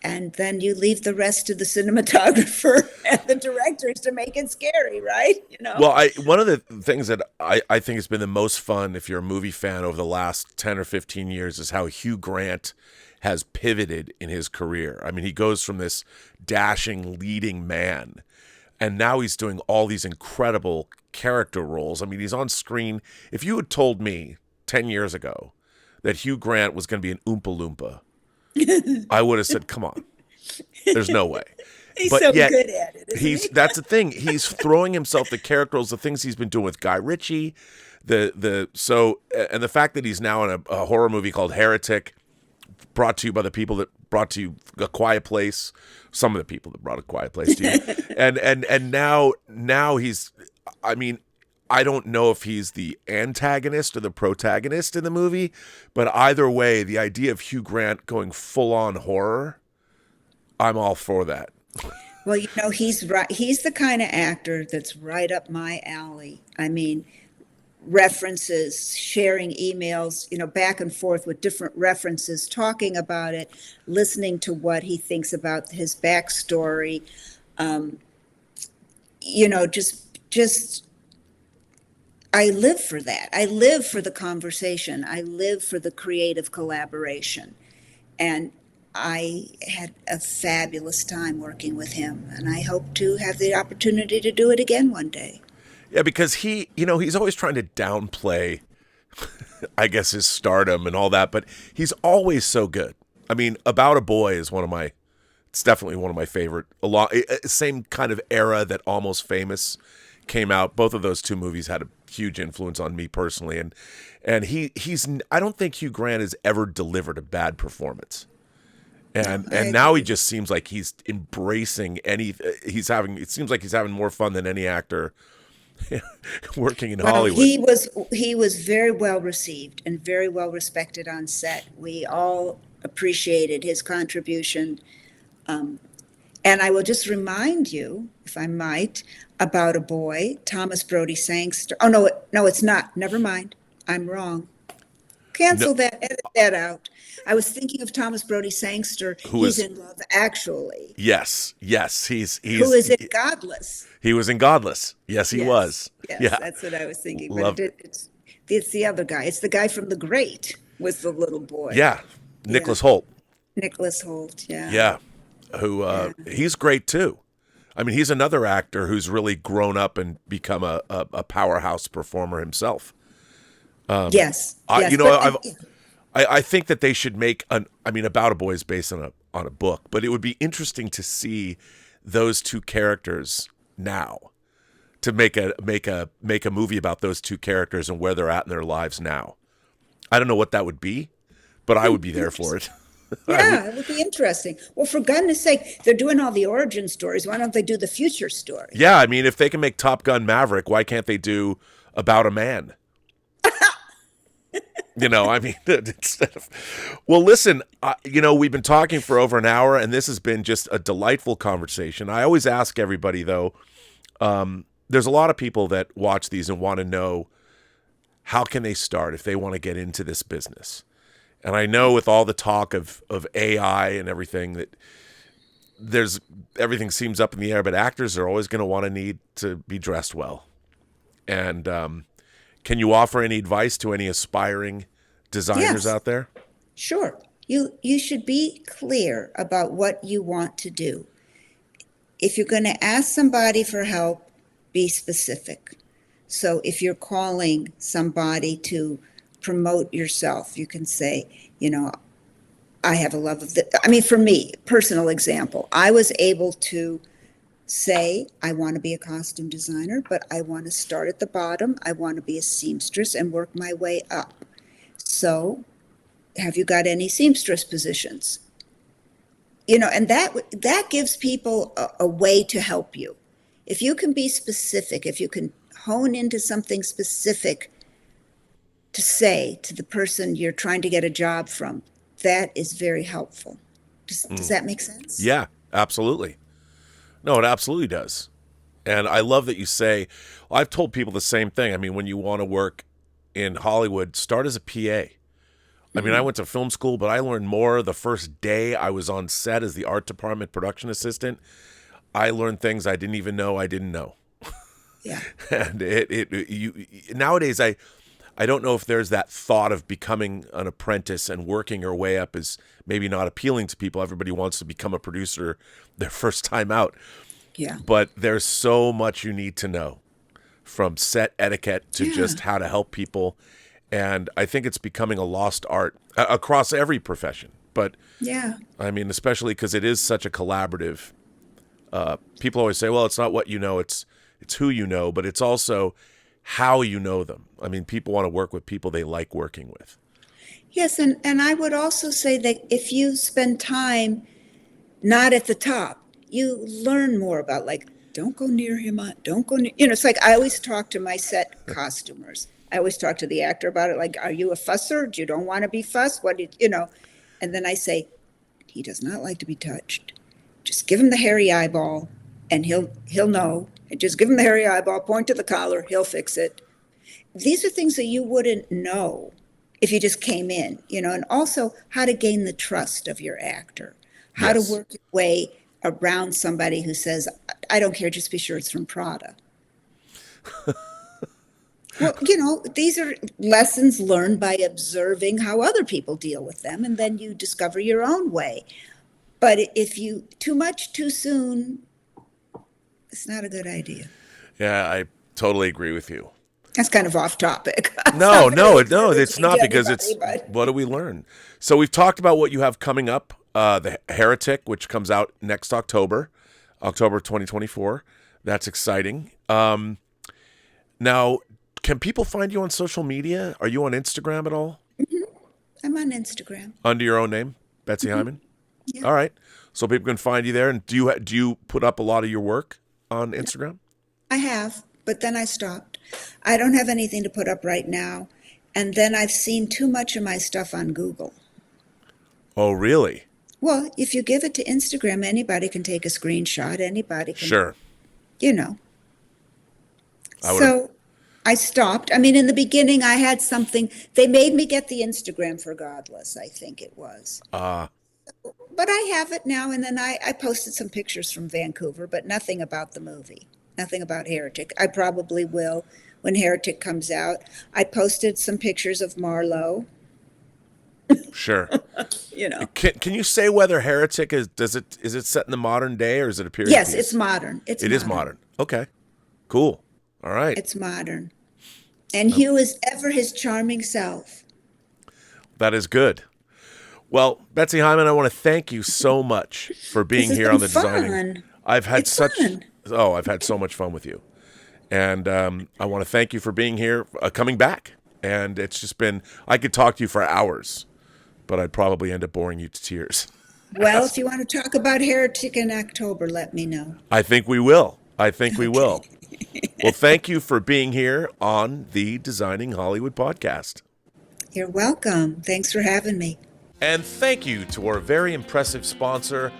And then you leave the rest to the cinematographer and the directors to make it scary, right? Well, one of the things that I think has been the most fun, if you're a movie fan over the last 10 or 15 years, is how Hugh Grant has pivoted in his career. I mean, he goes from this dashing leading man, and now he's doing all these incredible character roles. I mean, he's on screen. If you had told me 10 years ago that Hugh Grant was going to be an Oompa Loompa, I would have said, come on, there's no way. He's But so yet, good at it. Isn't he? that's the thing. He's throwing himself the character roles, the things he's been doing with Guy Ritchie, and the fact that he's now in a horror movie called Heretic, brought to you by the people that brought to you A Quiet Place, some of the people that brought A Quiet Place to you, and now he's, I mean, I don't know if he's the antagonist or the protagonist in the movie, but either way, the idea of Hugh Grant going full on horror, I'm all for that. Well, he's right. He's the kind of actor that's right up my alley. I mean, references, sharing emails, back and forth with different references, talking about it, listening to what he thinks about his backstory. Just I live for that. I live for the conversation. I live for the creative collaboration. And I had a fabulous time working with him, and I hope to have the opportunity to do it again one day. Yeah, because he's always trying to downplay, I guess, his stardom and all that, but he's always so good. I mean, About a Boy is it's definitely one of my favorite. Same kind of era that Almost Famous came out. Both of those two movies had a huge influence on me personally, and I don't think Hugh Grant has ever delivered a bad performance. And now he just seems like he's embracing it seems like he's having more fun than any actor working in Hollywood. He was very well received and very well respected on set. We all appreciated his contribution. And I will just remind you, if I might, About a Boy, Thomas Brody Sangster. Oh, no, it's not. Never mind. I'm wrong. Cancel that. Edit that out. I was thinking of Thomas Brody Sangster. He's in Love Actually. Yes. Who is in Godless. He was in Godless. Yes, he was. Yes, yeah. that's what I was thinking. Love. But It's the other guy. It's the guy from The Great with the little boy. Yeah, Nicholas Hoult. Nicholas Hoult, yeah. Yeah, who he's great too. I mean, he's another actor who's really grown up and become a powerhouse performer himself. Yes. I think that they should make About a Boy is based on a book, but it would be interesting to see those two characters now, to make a movie about those two characters and where they're at in their lives now. I don't know what that would be, but I would be there for it. Yeah, it would be interesting. Well, for goodness sake, they're doing all the origin stories. Why don't they do the future story? Yeah, I mean, if they can make Top Gun Maverick, why can't they do About a Man? Instead of... Well, listen, we've been talking for over an hour, and this has been just a delightful conversation. I always ask everybody, though, there's a lot of people that watch these and want to know, how can they start if they want to get into this business? And I know with all the talk of AI and everything, that everything seems up in the air, but actors are always going to need to be dressed well. And can you offer any advice to any aspiring designers out there? Sure. You should be clear about what you want to do. If you're going to ask somebody for help, be specific. So if you're calling somebody to promote yourself, you can say, I have a love of this. I mean, for me, personal example, I was able to say, I want to be a costume designer, but I want to start at the bottom. I want to be a seamstress and work my way up. So have you got any seamstress positions? And that gives people a way to help you. If you can be specific, if you can hone into something specific to say to the person you're trying to get a job from, that is very helpful. Does that make sense? Yeah, absolutely. No, it absolutely does. And I love that you say, I've told people the same thing. I mean, when you want to work in Hollywood, start as a PA. I mean, I went to film school, but I learned more the first day I was on set as the art department production assistant. I learned things I didn't even know I didn't know. Yeah. And nowadays, I don't know if there's that thought of becoming an apprentice and working your way up is maybe not appealing to people. Everybody wants to become a producer their first time out. Yeah. But there's so much you need to know, from set etiquette to just how to help people. And I think it's becoming a lost art across every profession. But yeah, I mean, especially because it is such a collaborative. People always say, well, it's not what you know, it's who you know, but it's also how you know them. I mean, people want to work with people they like working with. Yes, and I would also say that if you spend time not at the top, you learn more about, like, don't go near him, don't go near, it's like I always talk to my set costumers. I always talk to the actor about it, like, are you a fusser? Do you don't want to be fussed? And then I say, he does not like to be touched. Just give him the hairy eyeball and he'll know. And just give him the hairy eyeball, point to the collar, he'll fix it. These are things that you wouldn't know if you just came in, and also how to gain the trust of your actor, how to work your way around somebody who says, I don't care, just be sure it's from Prada. Well, these are lessons learned by observing how other people deal with them, and then you discover your own way. But if you too much too soon, it's not a good idea. Yeah, I totally agree with you. That's kind of off topic. No, it's not, because what do we learn? So we've talked about what you have coming up, The Heretic, which comes out next October 2024. That's exciting. Now, can people find you on social media? Are you on Instagram at all? Mm-hmm. I'm on Instagram. Under your own name, Betsy Heimann? Yeah. All right. So people can find you there. And do you put up a lot of your work on Instagram? I have, but then I stopped. I don't have anything to put up right now. And then I've seen too much of my stuff on Google. Oh, really? Well, if you give it to Instagram, anybody can take a screenshot. Anybody can. Sure. So I stopped. I mean, in the beginning, I had something. They made me get the Instagram for Godless, I think it was. But I have it now, and then I posted some pictures from Vancouver, but nothing about the movie, nothing about Heretic. I probably will when Heretic comes out. I posted some pictures of Marlowe, Sure. you know. Can you say whether Heretic is it set in the modern day or is it a period Yes, piece? it's modern. It is modern. Okay. Cool. All right. It's modern. And Hugh is ever his charming self. That is good. Well, Betsy Heimann, I want to thank you so much for being here on the Designing. I've had so much fun with you. And I want to thank you for being here, coming back. And it's just been, I could talk to you for hours, but I'd probably end up boring you to tears. Well, if you want to talk about Heretic in October, let me know. I think we will. We will. Well, thank you for being here on the Designing Hollywood podcast. You're welcome. Thanks for having me. And thank you to our very impressive sponsor.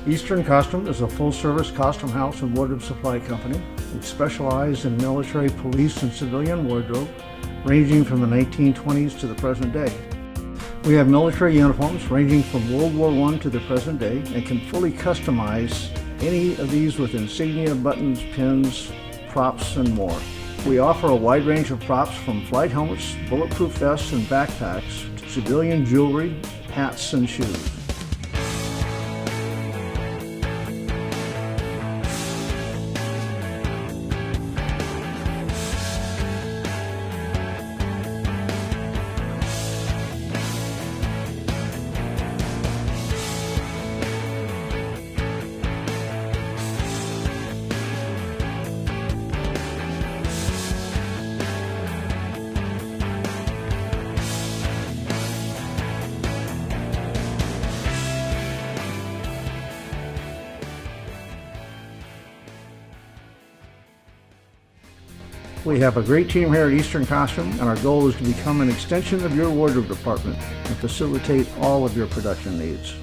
Eastern Costume is a full-service costume house and wardrobe supply company. We specialize in military, police, and civilian wardrobe, ranging from the 1920s to the present day. We have military uniforms ranging from World War I to the present day and can fully customize any of these with insignia, buttons, pins, props, and more. We offer a wide range of props from flight helmets, bulletproof vests, and backpacks to civilian jewelry, hats, and shoes. We have a great team here at Eastern Costume, and our goal is to become an extension of your wardrobe department and facilitate all of your production needs.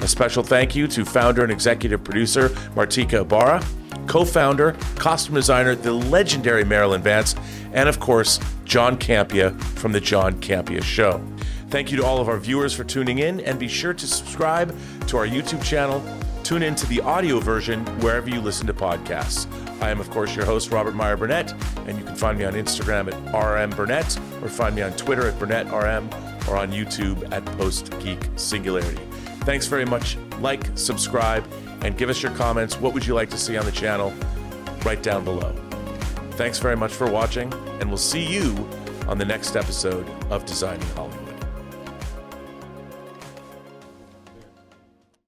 A special thank you to founder and executive producer Martika Ibarra, co-founder, costume designer, the legendary Marilyn Vance, and of course, John Campia from The John Campia Show. Thank you to all of our viewers for tuning in, and be sure to subscribe to our YouTube channel. Tune in to the audio version wherever you listen to podcasts. I am, of course, your host, Robert Meyer Burnett, and you can find me on Instagram at rmburnett, or find me on Twitter at BurnettRM, or on YouTube at PostGeek Singularity. Thanks very much. Like, subscribe, and give us your comments. What would you like to see on the channel? Right down below. Thanks very much for watching, and we'll see you on the next episode of Designing Hollywood.